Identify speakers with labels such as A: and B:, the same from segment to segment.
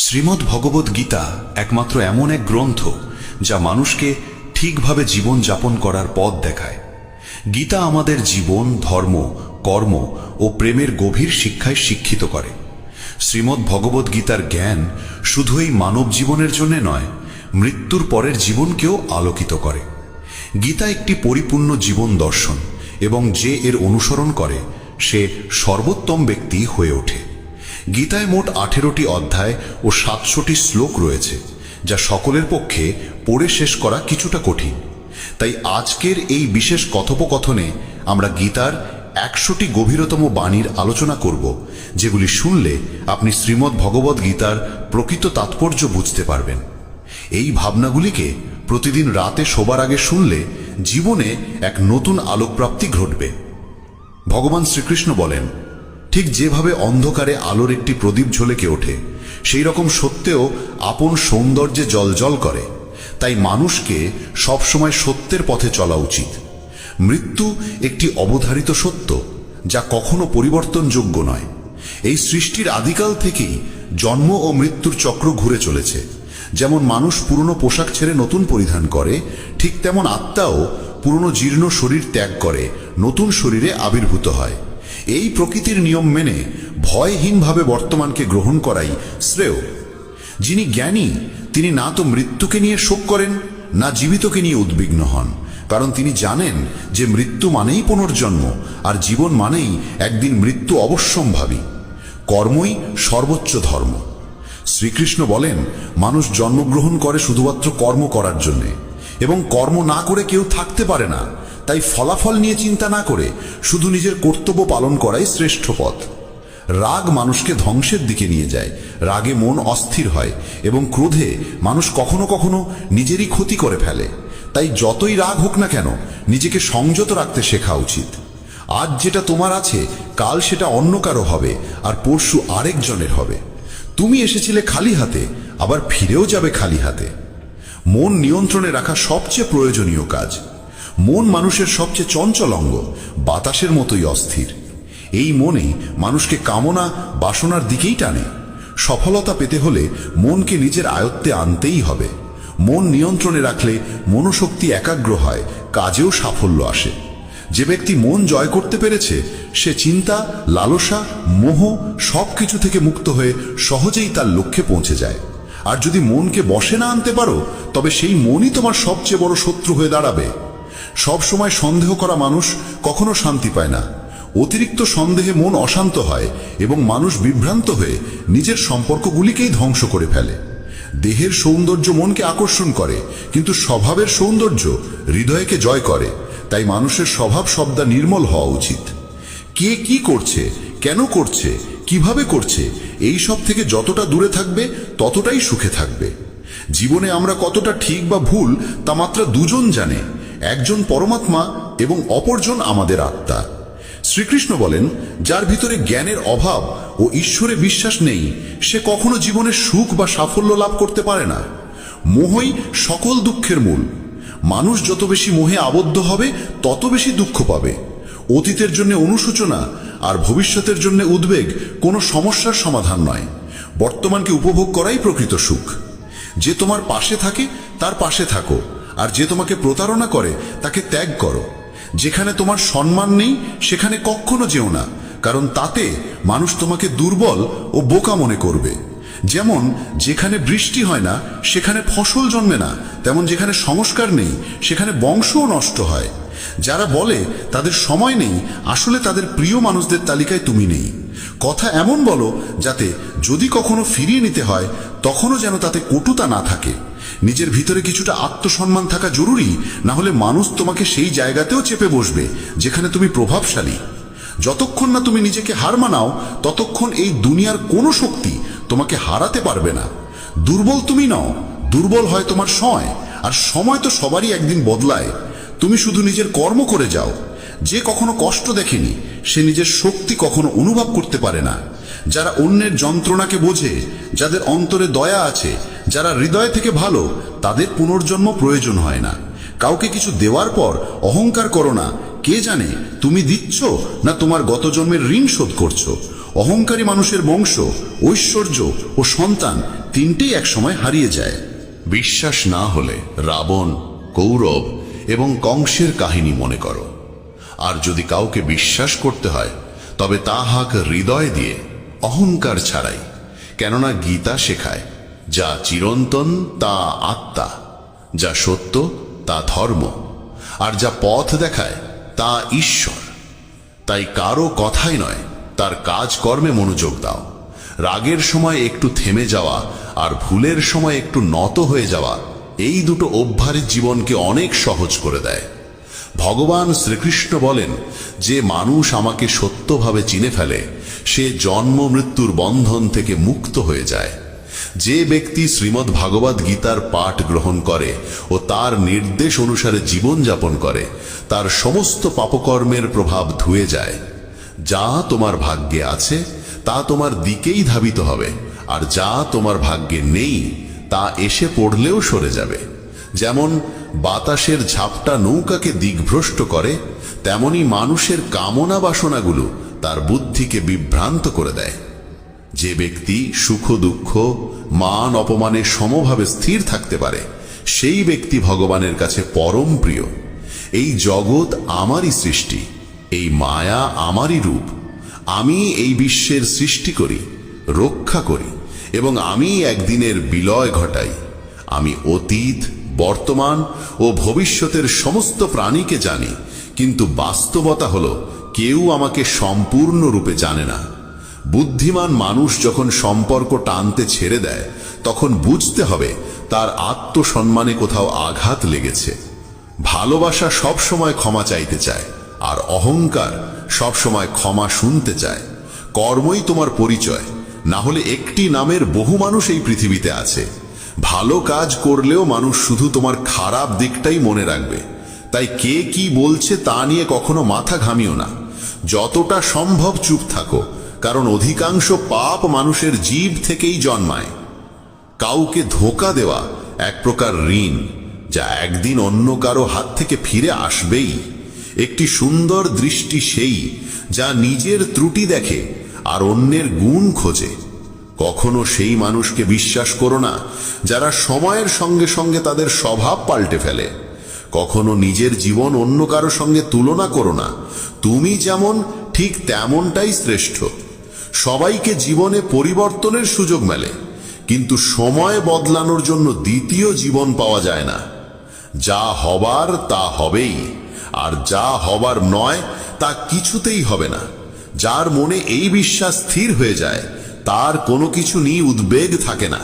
A: শ্রীমদ্ ভগবদ্ গীতা একমাত্র এমন এক গ্রন্থ যা মানুষকে ঠিকভাবে জীবন যাপন করার পথ দেখায়। গীতা আমাদের জীবন, ধর্ম, কর্ম ও প্রেমের গভীর শিক্ষায় শিক্ষিত করে। শ্রীমদ্ ভগবদ্ গীতার জ্ঞান শুধু এই মানব জীবনের জন্য নয়, মৃত্যুর পরের জীবনকেও আলোকিত করে। গীতা একটি পরিপূর্ণ জীবন দর্শন, এবং যে এর অনুসরণ করে সে সর্বোত্তম ব্যক্তি হয়ে ওঠে। গীতায় মোট 18টি অধ্যায় ও 700টি শ্লোক রয়েছে, যা সকলের পক্ষে পড়ে শেষ করা কিছুটা কঠিন। তাই আজকের এই বিশেষ কথোপকথনে আমরা গীতার 100টি গভীরতম বাণীর আলোচনা করব, যেগুলি শুনলে আপনি শ্রীমদ্ ভগবদ্ গীতার প্রকৃত তাৎপর্য বুঝতে পারবেন। এই ভাবনাগুলিকে প্রতিদিন রাতে শোবার আগে শুনলে জীবনে এক নতুন আলোকপ্রাপ্তি ঘটবে। ভগবান শ্রীকৃষ্ণ বলেন, ঠিক যেভাবে অন্ধকারে আলোর একটি প্রদীপ ঝলকে ওঠে, সেই রকম সত্যেও আপন সৌন্দর্যে জ্বলজ্বল করে। তাই মানুষকে সবসময় সত্যের পথে চলা উচিত। মৃত্যু একটি অবধারিত সত্য, যা কখনো পরিবর্তনযোগ্য নয়। এই সৃষ্টির আদিকাল থেকেই জন্ম ও মৃত্যুর চক্র ঘুরে চলেছে। যেমন মানুষ পুরনো পোশাক ছেড়ে নতুন পরিধান করে, ঠিক তেমন আত্মাও পুরনো জীর্ণ শরীর ত্যাগ করে নতুন শরীরে আবির্ভূত হয়। এই প্রকৃতির নিয়ম মেনে ভয়হীনভাবে বর্তমানকে গ্রহণ করাই শ্রেয়। যিনি জ্ঞানী তিনি না তো মৃত্যুকে নিয়ে শোক করেন, না জীবিতকে নিয়ে উদ্বিগ্ন হন, কারণ তিনি জানেন যে মৃত্যু মানেই পুনর্জন্ম, আর জীবন মানেই একদিন মৃত্যু অবশ্যম্ভাবী। কর্মই সর্বোচ্চ ধর্ম। শ্রীকৃষ্ণ বলেন, মানুষ জন্মগ্রহণ করে শুধুমাত্র কর্ম করার জন্যে, এবং কর্ম না করে কেউ থাকতে পারে না। তাই ফলাফল নিয়ে চিন্তা না করে শুধু নিজের কর্তব্য পালন করাই শ্রেষ্ঠ পথ। রাগ মানুষকে ধ্বংসের দিকে নিয়ে যায়। রাগে মন অস্থির হয়, এবং ক্রোধে মানুষ কখনো কখনো নিজেরই ক্ষতি করে ফেলে। তাই যতই রাগ হোক না কেন, নিজেকে সংযত রাখতে শেখা উচিত। আজ যেটা তোমার আছে, কাল সেটা অন্য কারো হবে, আর পরশু আরেকজনের হবে। তুমি এসেছিলে খালি হাতে, আবার ফিরেও যাবে খালি হাতে। মন নিয়ন্ত্রণে রাখা সবচেয়ে প্রয়োজনীয় কাজ। মন মানুষের সবচেয়ে চঞ্চল অঙ্গ, বাতাসের মতোই অস্থির। এই মনে মানুষকে কামনা বাসনার দিকেই টানে। সফলতা পেতে হলে মনকে নিজের আয়ত্তে আনতেই হবে। মন নিয়ন্ত্রণে রাখলে মনোশক্তি একাগ্র হয়, কাজেও সাফল্য আসে। যে ব্যক্তি মন জয় করতে পেরেছে, সে চিন্তা, লালসা, মোহ সবকিছু থেকে মুক্ত হয়ে সহজেই তার লক্ষ্যে পৌঁছে যায়। আর যদি মনকে বশে না আনতে পারো, তবে সেই মনই তোমার সবচেয়ে বড় শত্রু হয়ে দাঁড়াবে। সব সময় সন্দেহ করা মানুষ কখনো শান্তি পায় না। অতিরিক্ত সন্দেহে মন অশান্ত হয়, এবং মানুষ বিভ্রান্ত হয়ে নিজের সম্পর্কগুলিকেই ধ্বংস করে ফেলে। দেহের সৌন্দর্য মনকে আকর্ষণ করে, কিন্তু স্বভাবের সৌন্দর্য হৃদয়কে জয় করে। তাই মানুষের স্বভাব সবদা নির্মল হওয়া উচিত। কে কি করছে, কেন করছে, কিভাবে করছে, এই সব থেকে যতটা দূরে থাকবে ততটাই সুখে থাকবে। জীবনে আমরা কতটা ঠিক বা ভুল তা মাত্র দুজন জানে, একজন পরমাত্মা এবং অপরজন আমাদের আত্মা। শ্রীকৃষ্ণ বলেন, যার ভিতরে জ্ঞানের অভাব ও ঈশ্বরে বিশ্বাস নেই, সে কখনো জীবনে সুখ বা সাফল্য লাভ করতে পারে না। মোহই সকল দুঃখের মূল। মানুষ যত বেশি মোহে আবদ্ধ হবে, তত বেশি দুঃখ পাবে। অতীতের জন্য অনুশোচনা আর ভবিষ্যতের জন্য উদ্বেগ কোনো সমস্যার সমাধান নয়। বর্তমানকে উপভোগ করাই প্রকৃত সুখ। যে তোমার পাশে থাকে তার পাশে থাকো, আর যে তোমাকে প্রতারণা করে তাকে ত্যাগ করো। যেখানে তোমার সম্মান নেই সেখানে কখনো যেও না, কারণ তাতে মানুষ তোমাকে দুর্বল ও বোকা মনে করবে। যেমন যেখানে বৃষ্টি হয় না সেখানে ফসল জন্মে না, তেমন যেখানে সংস্কার নেই সেখানে বংশও নষ্ট হয়। যারা বলে তাদের সময় নেই, আসলে তাদের প্রিয় মানুষদের তালিকায় তুমি নেই। কথা এমন বলো যাতে যদি কখনো ফিরিয়ে নিতে হয়, তখনও যেন তাতে কটুতা না থাকে। নিজের ভিতরে কিছুটা আত্মসম্মান থাকা জরুরি, না হলে মানুষ তোমাকে সেই জায়গাতেও চেপে বসবে যেখানে তুমি প্রভাবশালী। যতক্ষণ না তুমি নিজেকে হার মানাও, ততক্ষণ এই দুনিয়ার কোনো শক্তি তোমাকে হারাতে পারবে না। দুর্বল তুমি নও, দুর্বল হয় তোমার সময়, আর সময় তো সবারই একদিন বদলায়। তুমি শুধু নিজের কর্ম করে যাও। যে কখনো কষ্ট দেখেনি, সে নিজের শক্তি কখনো অনুভব করতে পারে না। যারা অন্যের যন্ত্রণাকে বোঝে, যাদের অন্তরে দয়া আছে, যারা হৃদয় থেকে ভালো, তাদের পুনর্জন্ম প্রয়োজন হয় না। কাউকে কিছু দেওয়ার পর অহংকার করো না। কে জানে তুমি দিচ্ছ না তোমার গত জন্মের ঋণ শোধ করছো। অহংকারী মানুষের বংশ, ঐশ্বর্য ও সন্তান
B: তিনটেই একসময় হারিয়ে যায়।
A: বিশ্বাস না হলে রাবণ, কৌরব এবং কংসের কাহিনী মনে করো। আর যদি কাউকে বিশ্বাস করতে হয় তবে তা হাক হৃদয় দিয়ে, অহংকার ছাড়াই। কেননা গীতা শেখায়, যা চিরন্তন তা আত্মা, যা সত্য তা ধর্ম, আর যা পথ দেখায় তা ঈশ্বর। তাই কারো কথাই নয়, তার কাজকর্মে মনোযোগ দাও। রাগের সময় একটু থেমে যাওয়া আর ভুলের সময় একটু নত হয়ে যাওয়া, এই দুটো অভ্যাস জীবনকে অনেক সহজ করে দেয়। ভগবান শ্রীকৃষ্ণ বলেন, যে মানুষ আমাকে সত্যভাবে চিনে ফেলে সে জন্ম মৃত্যুর বন্ধন থেকে মুক্ত হয়ে যায়। যে ব্যক্তি শ্রীমদ্ ভাগবত গীতার পাঠ গ্রহণ করে ও তার নির্দেশ অনুসারে জীবন যাপন করে, তার সমস্ত পাপকর্মের প্রভাব ধুয়ে যায়। যা তোমার ভাগ্যে আছে তা তোমার দিকেই ধাবিত হবে, আর যা তোমার ভাগ্যে নেই তা এসে পড়লেও সরে যাবে। যেমন বাতাসের ঝাপটা নৌকাকে দিকভ্রষ্ট করে, তেমনি মানুষের কামনা বাসনাগুলো তার বুদ্ধিকে বিভ্রান্ত করে দেয়। যে ব্যক্তি সুখ দুঃখ, মান অপমানে সমভাবে স্থির থাকতে পারে, সেই ব্যক্তি ভগবানের কাছে পরম প্রিয়। এই জগৎ আমারই সৃষ্টি, এই মায়া আমারই রূপ। আমি এই বিশ্বের সৃষ্টি করি, রক্ষা করি এবং আমি একদিনের বিলয় ঘটাই। আমি অতীত, বর্তমান ও ভবিষ্যতের সমস্ত প্রাণীকে জানি, কিন্তু বাস্তবতা হলো কেউ আমাকে সম্পূর্ণরূপে জানে না। বুদ্ধিমান মানুষ যখন সম্পর্ক টানতে ছেড়ে দেয়, তখন বুঝতে হবে তার আত্মসম্মানে কোথাও আঘাত লেগেছে। ভালোবাসা সবসময় ক্ষমা চাইতে চায়, আর অহংকার সবসময় ক্ষমা শুনতে চায়। কর্মই তোমার পরিচয়, না হলে একটি নামের বহু মানুষ এই পৃথিবীতে আছে। ভালো কাজ করলেও মানুষ শুধু তোমার খারাপ দিকটাই মনে রাখবে। তাই কে কি বলছে তা নিয়ে কখনো মাথা ঘামিও না। যতটা সম্ভব চুপ থাকো, কারণ অধিকাংশ পাপ মানুষের জীব থেকেই জন্মায়। কাউকে ধোঁকা দেওয়া এক প্রকার ঋণ, যা একদিন অন্য কারো হাত থেকে ফিরে আসবেই। একটি সুন্দর দৃষ্টি সেই যা নিজের ত্রুটি দেখে আর অন্যের গুণ খোঁজে। কখনো সেই মানুষকে বিশ্বাস করো না যারা সময়ের সঙ্গে সঙ্গে তাদের স্বভাব পাল্টে ফেলে। কখনো নিজের জীবন অন্য কারো সঙ্গে তুলনা করো না। তুমি যেমন ঠিক তেমনটাই শ্রেষ্ঠ। সবাইকে জীবনে পরিবর্তনের সুযোগ মেলে, কিন্তু সময় বদলানোর জন্য দ্বিতীয় জীবন পাওয়া যায় না। যা হবার তা হবেই, আর যা হবার নয় তা কিছুতেই হবে না। যার মনে এই বিশ্বাস স্থির হয়ে যায়, তার কোনো কিছু নিয়ে উদ্বেগ থাকে না।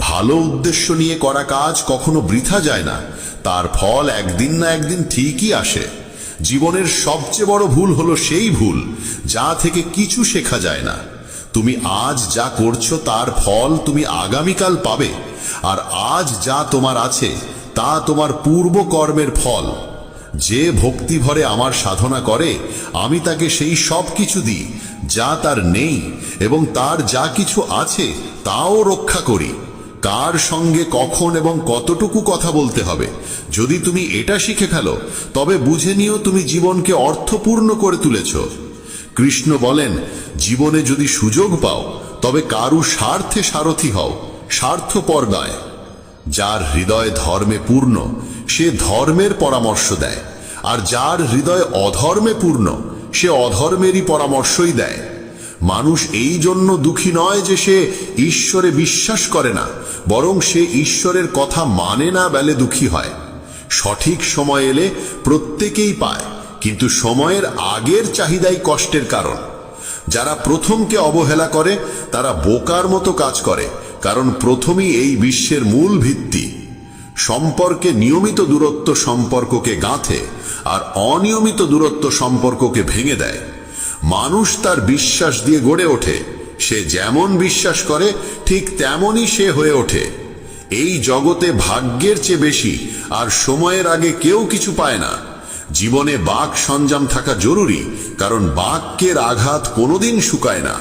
A: ভালো উদ্দেশ্য নিয়ে করা কাজ কখনো বৃথা যায় না, তার ফল একদিন না একদিন ঠিকই আসে। জীবনের সবচেয়ে বড় ভুল হলো সেই ভুল যা থেকে কিছু শেখা যায় না। তুমি আজ যা করছো তার ফল তুমি আগামীকাল পাবে, আর আজ যা তোমার আছে তা তোমার পূর্ব কর্মের ফল। যে ভক্তি ভরে আমার সাধনা করে, আমি তাকে সেই সব কিছু দিই যা তার নেই, এবং তার যা কিছু আছে তাও রক্ষা করি। কার সঙ্গে কখন এবং কতটুকু কথা বলতে হবে, যদি তুমি এটা শিখে ফেলো, তবে বুঝে নিও তুমি জীবনকে অর্থপূর্ণ করে তুলেছ। কৃষ্ণ বলেন, জীবনে যদি সুযোগ পাও তবে কারু স্বার্থে সারথি হও, স্বার্থপর নয়। যার হৃদয় ধর্মে পূর্ণ সে ধর্মের পরামর্শ দেয়, আর যার হৃদয় অধর্মে পূর্ণ সে অধর্মেরই পরামর্শই দেয়। মানুষ এই জন্য দুঃখী নয় যে সে ঈশ্বরে বিশ্বাস করে না, বরং সে ঈশ্বরের কথা মানে না বলে দুঃখী হয়। সঠিক সময় এলে প্রত্যেকেই পায়, কিন্তু সময়ের আগের চাহিদাই কষ্টের কারণ। যারা প্রথমকে অবহেলা করে তারা বোকার মতো কাজ করে, কারণ প্রথমই এই বিশ্বের মূল ভিত্তি। সম্পর্কে নিয়মিত দূরত্ব সম্পর্ককে গাঁথে, আর অনিয়মিত দূরত্ব সম্পর্ককে ভেঙে দেয়। মানুষ তার বিশ্বাস দিয়ে গড়ে ওঠে, সে যেমন বিশ্বাস করে ঠিক তেমনই সে হয়ে ওঠে। এই জগতে ভাগ্যের চেয়ে বেশি আর সময়ের আগে কেউ কিছু পায় না। জীবনে বাক সঞ্জাম থাকা জরুরি, কারণ বাক্যের আঘাত কোনোদিন শুকায় না।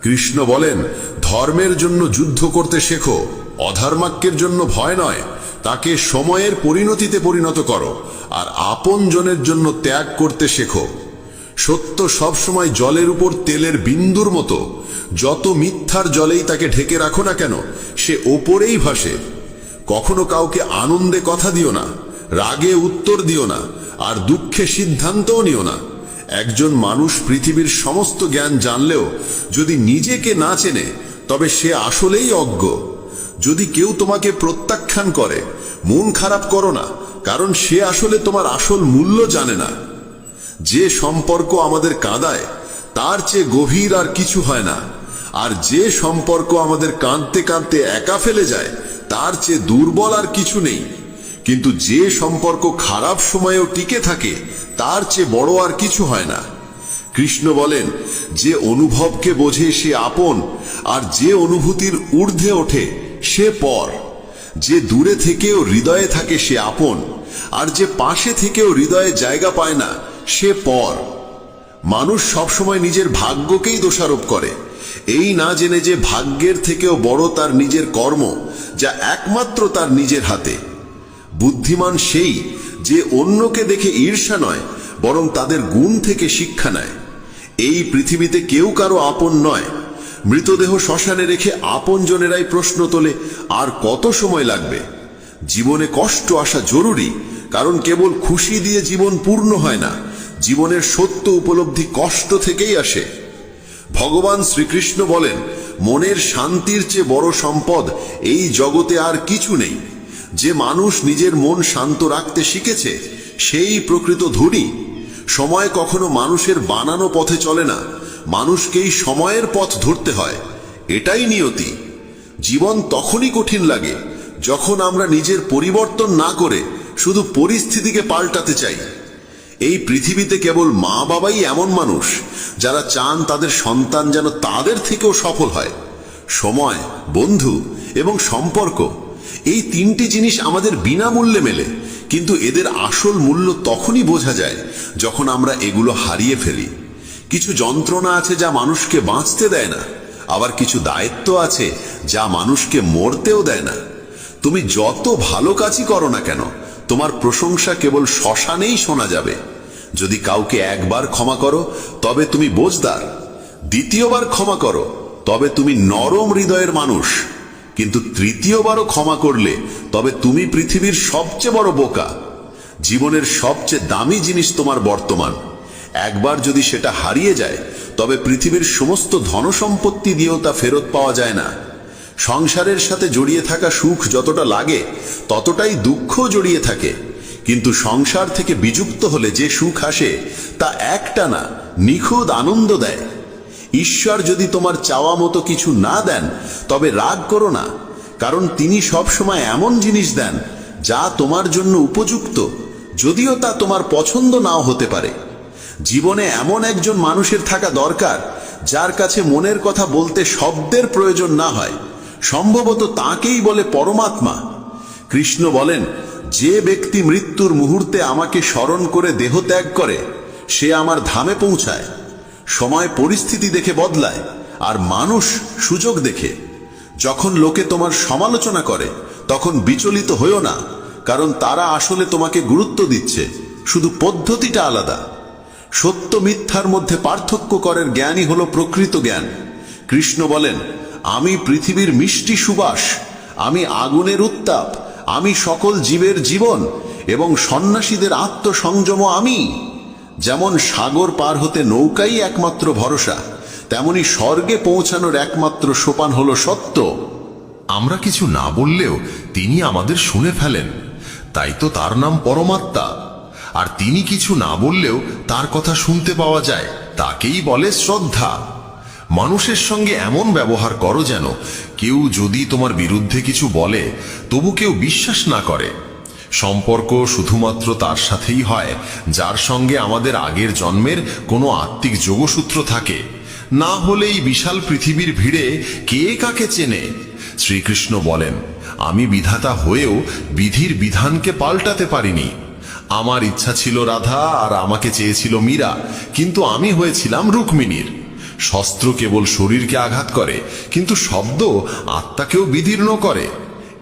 A: কৃষ্ণ বলেন, ধর্মের জন্য যুদ্ধ করতে শেখো, অধর্মাক্যের জন্য ভয় নয়। তাকে সময়ের পরিণতিতে পরিণত করো, আর আপন জনের জন্য ত্যাগ করতে শেখো।
B: সত্য সবসময় জলের উপর তেলের বিন্দুর মতো। যত মিথ্যার জলেই তাকে ঢেকে রাখো না কেন, সে ওপরেই ভাসে। কখনো কাউকে আনন্দে কথা দিও না, রাগে উত্তর দিও না, আর দুঃখে সিদ্ধান্তও নিও না। একজন মানুষ পৃথিবীর সমস্ত জ্ঞান জানলেও যদি নিজেকে না চেনে, তবে সে আসলেই অজ্ঞ। যদি কেউ তোমাকে প্রত্যাখ্যান করে, মন খারাপ করো না, কারণ সে আসলে তোমার আসল মূল্য জানে না। যে সম্পর্ক আমাদের কাঁদায়, তার চেয়ে গভীর আর কিছু হয় না। আর যে সম্পর্ক আমাদের কাঁদতে কাঁদতে একা ফেলে যায়, তার চেয়ে দুর্বল আর কিছু নেই। কিন্তু যে সম্পর্ক খারাপ সময়েও টিকে থাকে, তার চেয়ে বড় আর কিছু হয় না। কৃষ্ণ বলেন, যে অনুভবকে বোঝে সে আপন, আর যে অনুভূতির ঊর্ধ্বে ওঠে সে পর। যে দূরে থেকেও হৃদয়ে থাকে সে আপন, আর যে পাশে থেকেও হৃদয়ে জায়গা পায় না সে পর। মানুষ সবসময় নিজের ভাগ্যকেই দোষারোপ করে, এই না জেনে যে ভাগ্যের থেকেও বড় তার নিজের কর্ম, যা একমাত্র তার নিজের হাতে। বুদ্ধিমান সেই যে অন্যকে দেখে ঈর্ষা নয়, বরং তাদের গুণ থেকে শিক্ষা নেয়। এই পৃথিবীতে কেউ কারো আপন নয়। মৃতদেহ শ্মশানে রেখে আপনজনেরাই প্রশ্ন তোলে, আর কত সময় লাগবে? জীবনে কষ্ট আসা জরুরি, কারণ কেবল খুশি দিয়ে জীবন পূর্ণ হয় না। জীবনের সত্য উপলব্ধি কষ্ট থেকেই আসে। ভগবান শ্রীকৃষ্ণ বলেন, মনের শান্তির চেয়ে বড় সম্পদ এই জগতে আর কিছু নেই। যে মানুষ নিজের মন শান্ত রাখতে শিখেছে, সেই প্রকৃত ধনী। সময় কখনো মানুষের বানানো পথে চলে না, মানুষকেই সময়ের পথ ধরতে হয়। এটাই নিয়তি। জীবন তখনই কঠিন লাগে যখন আমরা নিজের পরিবর্তন না করে শুধু পরিস্থিতিকে পাল্টাতে চাই। এই পৃথিবীতে কেবল মা বাবাই এমন মানুষ যারা চান তাদের সন্তান যেন তাদের থেকেও সফল হয়। সময়, বন্ধু এবং সম্পর্ক, এই তিনটি জিনিস আমাদের বিনামূল্যে মেলে, কিন্তু এদের আসল মূল্য তখনই বোঝা যায় যখন আমরা এগুলো হারিয়ে ফেলি। কিছু যন্ত্রণা আছে যা মানুষকে বাঁচতে দেয় না, আবার কিছু দায়িত্ব আছে যা মানুষকে মরতেও দেয় না। তুমি যত ভালো কাজই করো না কেন, তোমার প্রশংসা কেবল শ্মশানেই শোনা যাবে। যদি কাউকে একবার ক্ষমা করো, তবে তুমি বোঝদার। দ্বিতীয়বার ক্ষমা করো, তবে তুমি নরম হৃদয়ের মানুষ। কিন্তু তৃতীয়বারও ক্ষমা করলে তবে তুমি পৃথিবীর সবচেয়ে বড় বোকা। জীবনের সবচেয়ে দামি জিনিস তোমার বর্তমান। একবার যদি সেটা হারিয়ে যায়, তবে পৃথিবীর সমস্ত ধনসম্পত্তি দিয়েও তা ফেরত পাওয়া যায় না। সংসারের সাথে জড়িয়ে থাকা সুখ যতটা লাগে, ততটাই দুঃখ জড়িয়ে থাকে। কিন্তু সংসার থেকে বিযুক্ত হলে যে সুখ আসে, তা একটা না, নিখুঁত আনন্দ দেয়। ঈশ্বর যদি তোমার চাওয়া মতো কিছু না দেন, তবে রাগ করো না, কারণ তিনি সব সময় এমন জিনিস দেন যা তোমার জন্য উপযুক্ত, যদিও তা তোমার পছন্দ নাও হতে পারে। জীবনে এমন একজন মানুষের থাকা দরকার যার কাছে মনের কথা বলতে শব্দের প্রয়োজন না হয়। সম্ভবত তাকেই বলে পরমাত্মা। কৃষ্ণ বলেন, যে ব্যক্তি মৃত্যুর মুহূর্তে আমাকে স্মরণ করে দেহ ত্যাগ করে, সে আমার ধামে পৌঁছায়। সময় পরিস্থিতি দেখে বদলায়, আর মানুষ সুযোগ দেখে। যখন লোকে তোমার সমালোচনা করে, তখন বিচলিত হইও না, কারণ তারা আসলে তোমাকে গুরুত্ব দিচ্ছে, শুধু পদ্ধতিটা আলাদা। সত্য মিথ্যার মধ্যে পার্থক্য করার জ্ঞানই হলো প্রকৃত জ্ঞান। কৃষ্ণ বলেন, আমি পৃথিবীর মিষ্টি সুবাস, আমি আগুনের উত্তাপ, আমি সকল জীবের জীবন এবং সন্ন্যাসীদের আত্মসংযম আমি। যেমন সাগর পার হতে নৌকাই একমাত্র ভরসা, তেমনি স্বর্গে পৌঁছানোর একমাত্র সোপান হলো সত্য।
C: আমরা কিছু না বললেও তিনি আমাদের শুনে ফেলেন, তাই তো তার নাম পরমাত্মা। আর তিনি কিছু না বললেও তার কথা শুনতে পাওয়া যায়, তাকেই বলে শ্রদ্ধা। মানুষের সঙ্গে এমন ব্যবহার করো যেন কেউ যদি তোমার বিরুদ্ধে কিছু বলে, তবু কেউ বিশ্বাস না করে। সম্পর্ক শুধুমাত্র তার সাথেই হয় যার সঙ্গে আমাদের আগের জন্মের কোনো আত্মিক যোগসূত্র থাকে, না হলে এই বিশাল পৃথিবীর ভিড়ে কে কাকে চেনে? শ্রীকৃষ্ণ বলেন, আমি বিধাতা হয়েও বিধির বিধানকে পাল্টাতে পারিনি। আমার ইচ্ছা ছিল রাধা, আর আমাকে চেয়েছিল মীরা, কিন্তু আমি হয়েছিলাম রুক্মিণীর। শস্ত্র কেবল শরীরকে আঘাত করে, কিন্তু শব্দ আত্মাকেও বিদীর্ণ করে।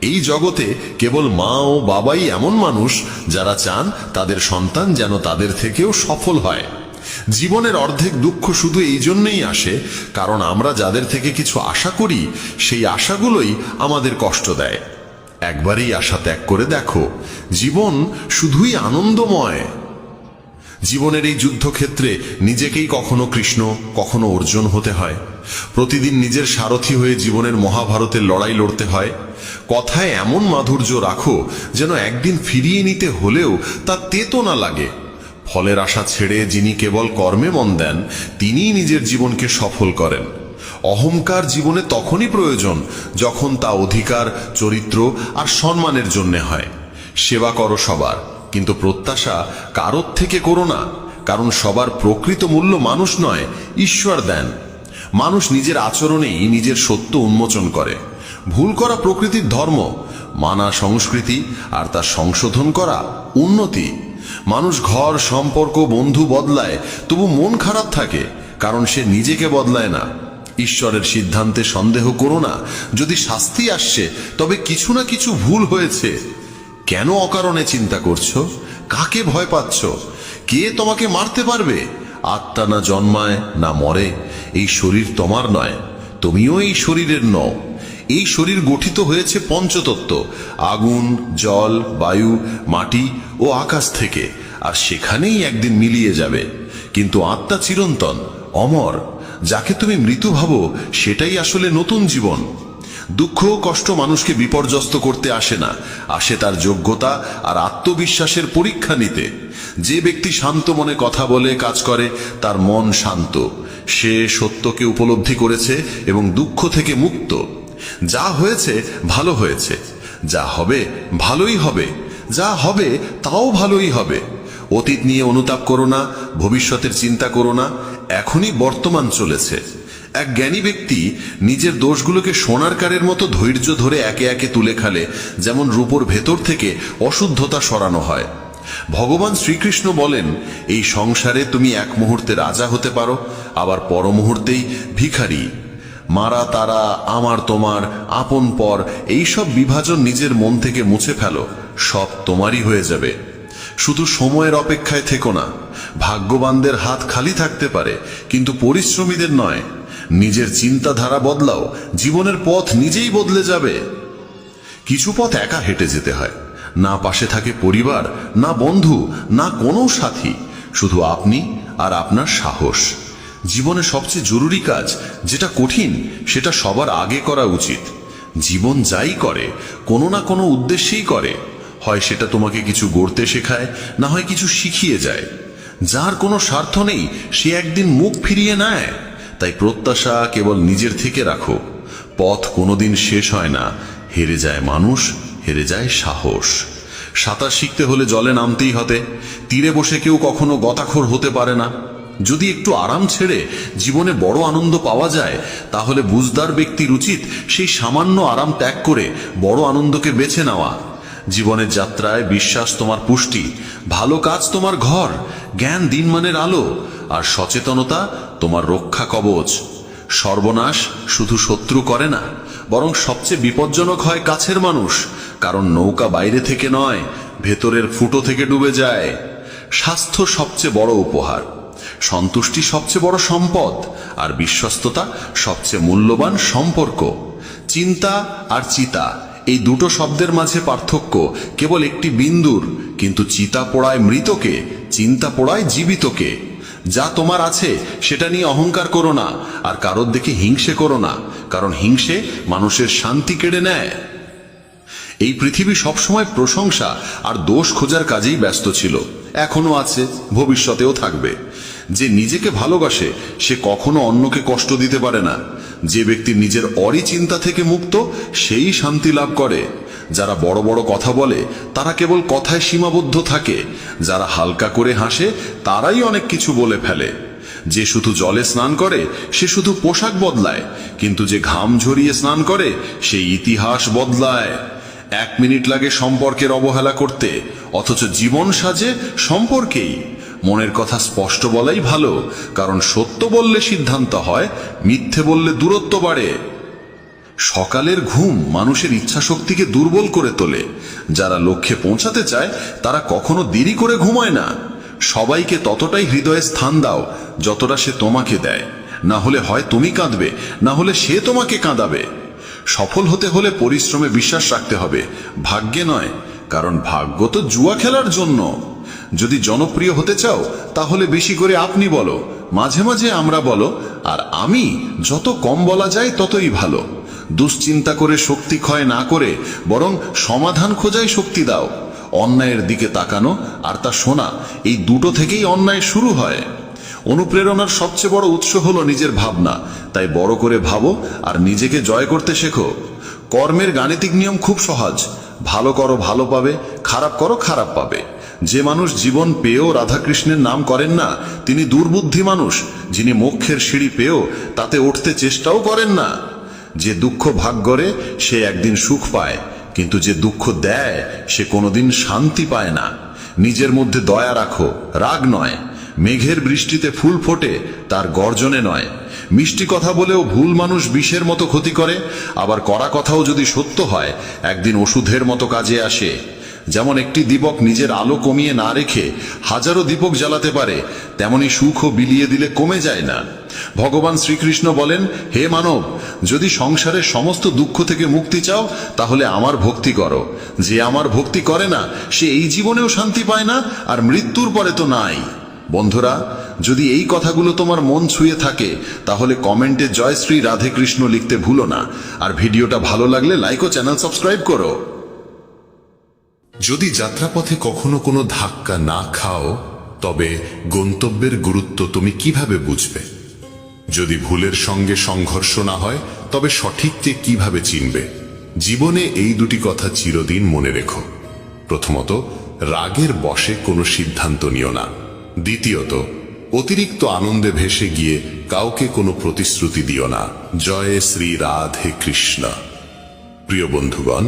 C: এই জগতে কেবল মা ও বাবাই এমন মানুষ যারা চান তাদের সন্তান যেন তাদের থেকেও সফল হয়। জীবনের অর্ধেক দুঃখ শুধু এই জন্যই আসে কারণ আমরা যাদের থেকে কিছু আশা করি সেই আশাগুলোই আমাদের কষ্ট দেয়। একবারই আশা ত্যাগ করে দেখো, জীবন শুধুই আনন্দময়। জীবনের এই যুদ্ধক্ষেত্রে নিজেকেই কখনো কৃষ্ণ, কখনো অর্জুন হতে হয়। প্রতিদিন নিজের সারথি হয়ে জীবনের মহাভারতের লড়াই লড়তে হয়। কথায় এমন মাধুর্য রাখো যেন একদিন ফিরিয়ে নিতে হলেও তা তেতো না লাগে। ফলের আশা ছেড়ে যিনি কেবল কর্মে মন দেন, তিনিই নিজের জীবনকে সফল করেন। অহংকার জীবনে তখনই প্রয়োজন যখন তা অধিকার, চরিত্র আর সম্মানের জন্য হয়। সেবা করো সবার, কিন্তু প্রত্যাশা কারোর থেকে করো না, কারণ সবার প্রকৃত মূল্য মানুষ নয়, ঈশ্বর দেন। মানুষ নিজের আচরণেই নিজের সত্য উন্মোচন করে। ভুল করা প্রকৃতির ধর্ম, মানা সংস্কৃতি, আর তা সংশোধন করা উন্নতি। মানুষ ঘর, সম্পর্ক, বন্ধু বদলায়, তবু মন খারাপ থাকে কারণ সে নিজেকে বদলায় না। ঈশ্বরের সিদ্ধান্তে সন্দেহ করো না। যদি শাস্তি আসছে তবে কিছু না কিছু ভুল হয়েছে। কেন অকারণে চিন্তা করছো? কাকে ভয় পাচ্ছ? কে তোমাকে মারতে পারবে? আত্মা না জন্মায় না মরে। এই শরীর তোমার নয়, তুমিও এই শরীরের নও। এই শরীর গঠিত হয়েছে পঞ্চতত্ত্ব, আগুন, জল, বায়ু, মাটি ও আকাশ থেকে, আর সেখানেই একদিন মিলিয়ে যাবে। কিন্তু আত্মা চিরন্তন, অমর। যাকে তুমি মৃত্যু ভাবো সেটাই আসলে নতুন জীবন। দুঃখ ও কষ্ট মানুষকে বিপর্যস্ত করতে আসে না, আসে তার যোগ্যতা আর আত্মবিশ্বাসের পরীক্ষা নিতে। যে ব্যক্তি শান্ত মনে কথা বলে, কাজ করে, তার মন শান্ত। সে সত্যকে উপলব্ধি করেছে এবং দুঃখ থেকে মুক্ত। যা হয়েছে ভালো হয়েছে, যা হবে ভালোই হবে, যা হবে তাও ভালোই হবে। অতীত নিয়ে অনুতাপ করো না, ভবিষ্যতের চিন্তা করো না, এখনই বর্তমান চলেছে। এক জ্ঞানী ব্যক্তি নিজের দোষগুলোকে সোনার কারের মতো ধৈর্য ধরে একে একে তুলে খালে, যেমন রূপোর ভেতর থেকে অশুদ্ধতা সরানো হয়। ভগবান শ্রীকৃষ্ণ বলেন, এই সংসারে তুমি এক মুহূর্তে রাজা হতে পারো, আবার পর মুহূর্তেই ভিখারি। মারা তারা, আমার তোমার, আপন পর, এইসব বিভাজন নিজের মন থেকে মুছে ফেলো, সব তোমারই হয়ে যাবে। শুধু সময়ের অপেক্ষায় থেকো না। ভাগ্যবানদের হাত খালি থাকতে পারে, কিন্তু পরিশ্রমীদের নয়। নিজের চিন্তাধারা বদলাও, জীবনের পথ নিজেই বদলে যাবে। কিছু পথ একা হেঁটে যেতে হয়, না পাশে থাকে পরিবার, না বন্ধু, না কোনো সাথী, শুধু আপনি আর আপনার সাহস। জীবনে সবচেয়ে জরুরি কাজ যেটা কঠিন, সেটা সবার আগে করা উচিত। জীবন যাই করে কোনো না কোনো উদ্দেশ্যেই করে। হয় সেটা তোমাকে কিছু গড়তে শেখায়, না হয় কিছু শিখিয়ে যায়। যার কোনো স্বার্থ নেই সে একদিন মুখ ফিরিয়ে নেয়। তাই প্রত্যাশা কেবল নিজের থেকে রাখো। পথ কোনোদিন শেষ হয় না। হেরে যায় মানুষ, হেরে যায় সাহস। সাঁতার শিখতে হলে জলে নামতেই হবে। তীরে বসে কেউ কখনো গতাখোর হতে পারে না। যদি একটু আরাম ছেড়ে জীবনে বড় আনন্দ পাওয়া যায়, তাহলে বুঝদার ব্যক্তির উচিত সেই সামান্য আরাম ত্যাগ করে বড় আনন্দকে বেছে নেওয়া। জীবনের যাত্রায় বিশ্বাস তোমার পুষ্টি, ভালো কাজ তোমার ঘর, জ্ঞান দিনমানের আলো, আর সচেতনতা তোমার রক্ষা কবচ। সর্বনাশ শুধু শত্রু করে না, বরং সবচেয়ে বিপজ্জনক হয় কাছের মানুষ, কারণ নৌকা বাইরে থেকে নয়, ভেতরের ফুটো থেকে ডুবে যায়। স্বাস্থ্য সবচেয়ে বড় উপহার, সন্তুষ্টি সবচেয়ে বড় সম্পদ, আর বিশ্বস্ততা সবচেয়ে মূল্যবান সম্পর্ক। চিন্তা আর চিতা, এই দুটো শব্দের মাঝে পার্থক্য কেবল একটি বিন্দুর, কিন্তু চিতা পোড়ায় মৃতকে, চিন্তা পোড়ায় জীবিতকে। যা তোমার আছে সেটা নিয়ে অহংকার করো না, আর কারোর দেখে হিংসে করো না, কারণ হিংসে মানুষের শান্তি কেড়ে নেয়। এই পৃথিবী সবসময় প্রশংসা আর দোষ খোঁজার কাজেই ব্যস্ত ছিল, এখনো আছে, ভবিষ্যতেও থাকবে। যে নিজেকে ভালোবাসে সে কখনো অন্যকে কষ্ট দিতে পারে না। যে ব্যক্তি নিজের অরি চিন্তা থেকে মুক্ত, সেই শান্তি লাভ করে। যারা বড় বড় কথা বলে তারা কেবল কথায় সীমাবদ্ধ থাকে। যারা হালকা করে হাসে তারাই অনেক কিছু বলে ফেলে। যে শুধু জলে স্নান করে সে শুধু পোশাক বদলায়, কিন্তু যে ঘাম ঝরিয়ে স্নান করে সে ইতিহাস বদলায়। 1 মিনিট লাগে সম্পর্কের অবহেলা করতে, অথচ জীবন সাজে সম্পর্কেই। মনের কথা স্পষ্ট বলাই ভালো, কারণ সত্য বললে সিদ্ধান্ত হয়, মিথ্যে বললে দূরত্ব বাড়ে। সকালের ঘুম মানুষের ইচ্ছা শক্তিকে দুর্বল করে তোলে। যারা লক্ষ্যে পৌঁছাতে চায় তারা কখনো দেরি করে ঘুমায় না। সবাইকে ততটাই হৃদয়ে স্থান দাও যতটা সে তোমাকে দেয়, না হলে হয় তুমি কাঁদবে, না হলে সে তোমাকে কাঁদাবে। সফল হতে হলে পরিশ্রমে বিশ্বাস রাখতে হবে, ভাগ্যে নয়, কারণ ভাগ্য তো জুয়া খেলার জন্য। যদি জনপ্রিয় হতে চাও তাহলে বেশি করে আপনি বলো, মাঝে মাঝে আমরা বলো, আর আমি, যত কম বলা যায় ততই ভালো। দুশ্চিন্তা করে শক্তি ক্ষয় না করে বরং সমাধান খোঁজাই শক্তি দাও। অন্যায়ের দিকে তাকানো আর তা শোনা, এই দুটো থেকেই অন্যায় শুরু হয়। অনুপ্রেরণার সবচেয়ে বড় উৎস হলো নিজের ভাবনা, তাই বড় করে ভাবো আর নিজেকে জয় করতে শেখো। কর্মের গাণিতিক নিয়ম খুব সহজ, ভালো করো ভালো পাবে, খারাপ করো খারাপ পাবে। যে মানুষ জীবন পেয়েও রাধাকৃষ্ণের নাম করেন না, তিনি দুর্বুদ্ধি মানুষ। যিনি মোক্ষের সিঁড়ি পেয়েও তাতে উঠতে চেষ্টাও করেন না। যে দুঃখ ভাগ করে সে একদিন সুখ পায়, কিন্তু যে দুঃখ দেয় সে কোনোদিন শান্তি পায় না। নিজের মধ্যে দয়া রাখো, রাগ নয়। মেঘের বৃষ্টিতে ফুল ফোটে, তার গর্জনে নয়। মিষ্টি কথা বলেও ভুল মানুষ বিষের মতো ক্ষতি করে, আবার কড়া কথাও যদি সত্য হয় একদিন ওষুধের মতো কাজে আসে। যেমন একটি দীপক নিজের আলো কমিয়ে না রেখে হাজারো দীপক জ্বালাতে পারে, তেমনি সুখও বিলিয়ে দিলে কমে যায় না। ভগবান শ্রীকৃষ্ণ বলেন, হে মানব, যদি সংসারের সমস্ত দুঃখ থেকে মুক্তি চাও তাহলে আমার ভক্তি করো। যে আমার ভক্তি করে না সে এই জীবনেও শান্তি পায় না, আর মৃত্যুর পরে তো নাই। বন্ধুরা, যদি এই কথাগুলো তোমার মন ছুঁয়ে থাকে তাহলে কমেন্টে জয় শ্রী রাধে কৃষ্ণ লিখতে ভুলো না। আর ভিডিওটা ভালো লাগলে লাইক ও চ্যানেল সাবস্ক্রাইব করো।
A: যদি যাত্রাপথে কখনো কোনো ধাক্কা না খাও, তবে গন্তব্যের গুরুত্ব তুমি কিভাবে বুঝবে? যদি ভুলের সঙ্গে সংঘর্ষ না হয় তবে সঠিককে কিভাবে চিনবে? জীবনে এই দুটি কথা চিরদিন মনে রেখো। প্রথমত, রাগের বশে কোনো সিদ্ধান্ত নিও না। দ্বিতীয়ত, অতিরিক্ত আনন্দে ভেসে গিয়ে কাউকে কোনো প্রতিশ্রুতি দিও না। জয় শ্রী রাধে কৃষ্ণ। প্রিয় বন্ধুগণ,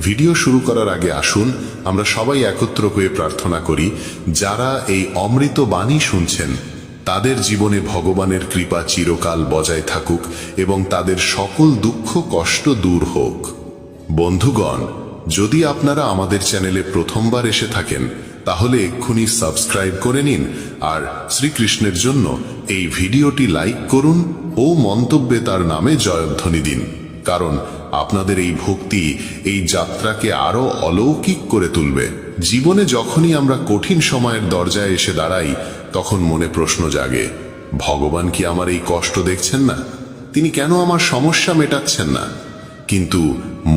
A: ভিডিও শুরু করার আগে আসুন আমরা সবাই একত্র হয়ে প্রার্থনা করি, যারা এই অমৃত বাণী শুনছেন তাদের জীবনে ভগবানের কৃপা চিরকাল বজায় থাকুক এবং তাদের সকল দুঃখ কষ্ট দূর হোক। বন্ধুগণ, যদি আপনারা আমাদের চ্যানেলে প্রথমবার এসে থাকেন তাহলে এক্ষুনি সাবস্ক্রাইব করে নিন, আর শ্রীকৃষ্ণের জন্য এই ভিডিওটি লাইক করুন ও মন্তব্যে তার নামে জয়ধ্বনি দিন, কারণ আপনাদের এই ভক্তি এই যাত্রাকে আরো অলৌকিক করে তুলবে। জীবনে যখনই আমরা কঠিন সময়ের দরজায় এসে দাঁড়াই তখন মনে প্রশ্ন জাগে, ভগবান কি আমার এই কষ্ট দেখছেন না? তিনি কেন আমার সমস্যা মেটাচ্ছেন না? কিন্তু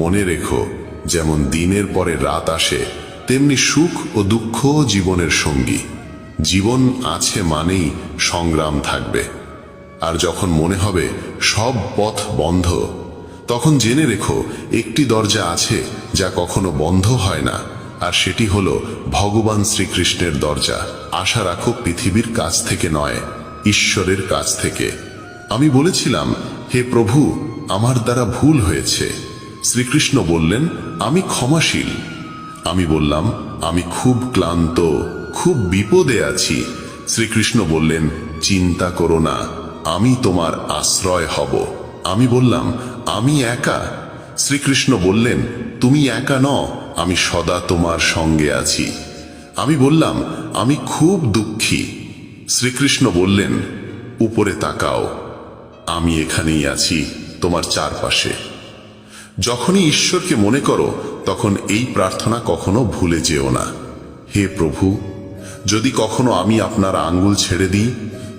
A: মনে রেখো, যেমন দিনের পরে রাত আসে তেমনি সুখ ও দুঃখ জীবনের সঙ্গী। জীবন আছে মানেই সংগ্রাম থাকবে। আর যখন মনে হবে সব পথ বন্ধ, তখন জেনে রেখো একটি দরজা আছে যা কখনো বন্ধ হয় না, আর সেটি হলো ভগবান শ্রীকৃষ্ণের দরজা। আশা রাখো পৃথিবীর কাছ থেকে নয়, ঈশ্বরের কাছ থেকে। আমি বলেছিলাম, হে প্রভু, আমার দ্বারা ভুল হয়েছে। শ্রীকৃষ্ণ বললেন, আমি ক্ষমাশীল। আমি বললাম, আমি খুব ক্লান্ত, খুব বিপদে আছি। শ্রীকৃষ্ণ বললেন, চিন্তা করো না, আমি তোমার আশ্রয় হব। আমি বললাম, আমি একা। শ্রীকৃষ্ণ বললেন, তুমি একা নও, আমি সদা তোমার সঙ্গে আছি। আমি বললাম, আমি খুব দুঃখী। শ্রীকৃষ্ণ বললেন, উপরে তাকাও, আমি এখানেই আছি তোমার চারপাশে। যখনই ঈশ্বরকে মনে করো তখন এই প্রার্থনা কখনো ভুলে যেও না। হে প্রভু, যদি কখনো আমি আপনার আঙ্গুল ছেড়ে দিই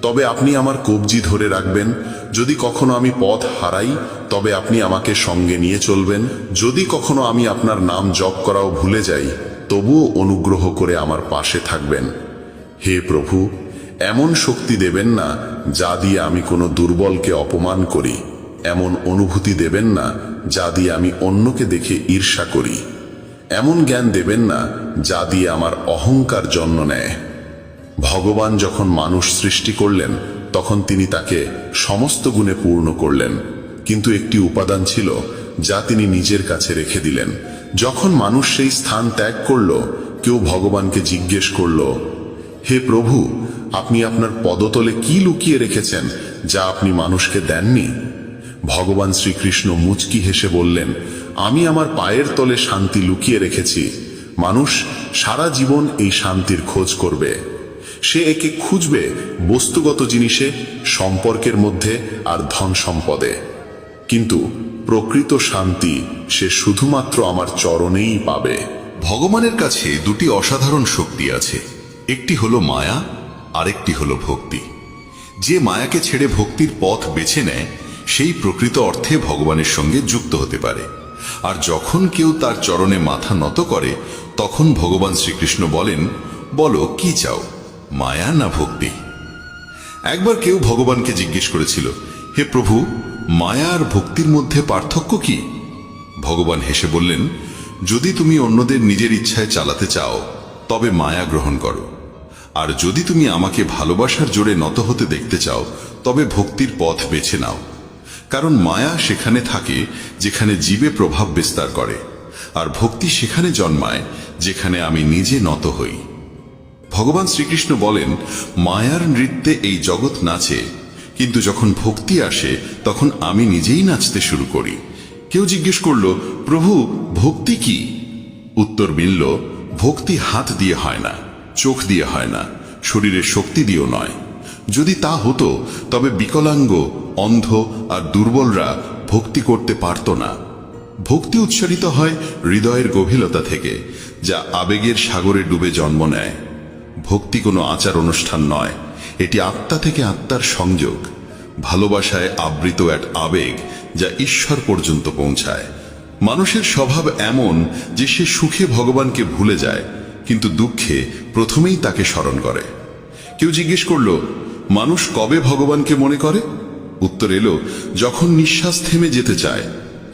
A: তবে আপনি আমার কবজি ধরে রাখবেন। যদি কখনো আমি পথ হারাই তবে আপনি আমাকে সঙ্গে নিয়ে চলবেন। যদি কখনো আমি আপনার নাম জপ করাও ভুলে যাই তবুও অনুগ্রহ করে আমার পাশে থাকবেন। হে প্রভু, এমন শক্তি দেবেন না যা দিয়ে আমি কোনো দুর্বলকে অপমান করি, এমন অনুভূতি দেবেন না যা দিয়ে আমি অন্যকে দেখে ঈর্ষা করি, এমন জ্ঞান দেবেন না যা দিয়ে আমার অহংকার জন্ম নেয়। ভগবান যখন মানুষ সৃষ্টি করলেন তখন তিনি তাকে সমস্ত গুণে পূর্ণ করলেন, কিন্তু একটি উপাদান ছিল যা তিনি নিজের কাছে রেখে দিলেন। যখন মানুষ সেই স্থান ত্যাগ করল, কেউ ভগবানকে জিজ্ঞেস করল, হে প্রভু, আপনি আপনার পদতলে কি লুকিয়ে রেখেছেন যা আপনি মানুষকে দেননি? ভগবান শ্রীকৃষ্ণ মুচকি হেসে বললেন, আমি আমার পায়ের তলে শান্তি লুকিয়ে রেখেছি। মানুষ সারা জীবন এই শান্তির খোঁজ করবে,
B: সে একে খুঁজবে বস্তুগত জিনিসে, সম্পর্কের মধ্যে আর ধন সম্পদে। কিন্তু প্রকৃত শান্তি সে শুধুমাত্র আমার চরণেই পাবে।
A: ভগবানের কাছে দুটি অসাধারণ শক্তি আছে, একটি হলো মায়া, আরেকটি হলো ভক্তি। যে মায়াকে ছেড়ে ভক্তির পথ বেছে নেয় সেই প্রকৃত অর্থে ভগবানের সঙ্গে যুক্ত হতে পারে। আর যখন কেউ তার চরণে মাথা নত করে তখন ভগবান শ্রীকৃষ্ণ বলেন, বলো কি চাও, মায়া না ভক্তি? একবার কেউ ভগবানকে জিজ্ঞেস করেছিল, হে প্রভু, মায়া আর ভক্তির মধ্যে পার্থক্য কি? ভগবান হেসে বললেন, যদি তুমি অন্যদের নিজের ইচ্ছায় চালাতে চাও তবে মায়া গ্রহণ করো, আর যদি তুমি আমাকে ভালোবাসার জোরে নত হতে দেখতে চাও তবে ভক্তির পথ বেছে নাও। কারণ মায়া সেখানে থাকে যেখানে জীবে প্রভাব বিস্তার করে, আর ভক্তি সেখানে জন্মায় যেখানে আমি নিজে নত হই। ভগবান শ্রীকৃষ্ণ বলেন, মায়ার নৃত্যে এই জগৎ নাচে, কিন্তু যখন ভক্তি আসে তখন আমি নিজেই নাচতে শুরু করি। কেউ জিজ্ঞেস করল, প্রভু, ভক্তি কি? উত্তর মিলল, ভক্তি হাত দিয়ে হয় না, চোখ দিয়ে হয় না, শরীরের শক্তি দিয়েও নয়। যদি তা হতো তবে বিকলাঙ্গ, অন্ধ আর দুর্বলরা ভক্তি করতে পারত না। ভক্তি উচ্চারিত হয় হৃদয়ের গভীরতা থেকে, যা আবেগের সাগরে ডুবে জন্ম নেয়। ভক্তি কোনো আচার অনুষ্ঠান নয়, এটি আত্মা থেকে আত্মার সংযোগ, ভালোবাসায় আবৃত এক আবেগ যা ঈশ্বর পর্যন্ত পৌঁছায়। মানুষের স্বভাব এমন যে সে সুখে ভগবানকে ভুলে যায়, কিন্তু দুঃখে প্রথমেই তাকে স্মরণ করে। কেউ জিজ্ঞেস করল, মানুষ কবে ভগবানকে মনে করে? উত্তর এলো, যখন নিঃশ্বাস থেমে যেতে চায়,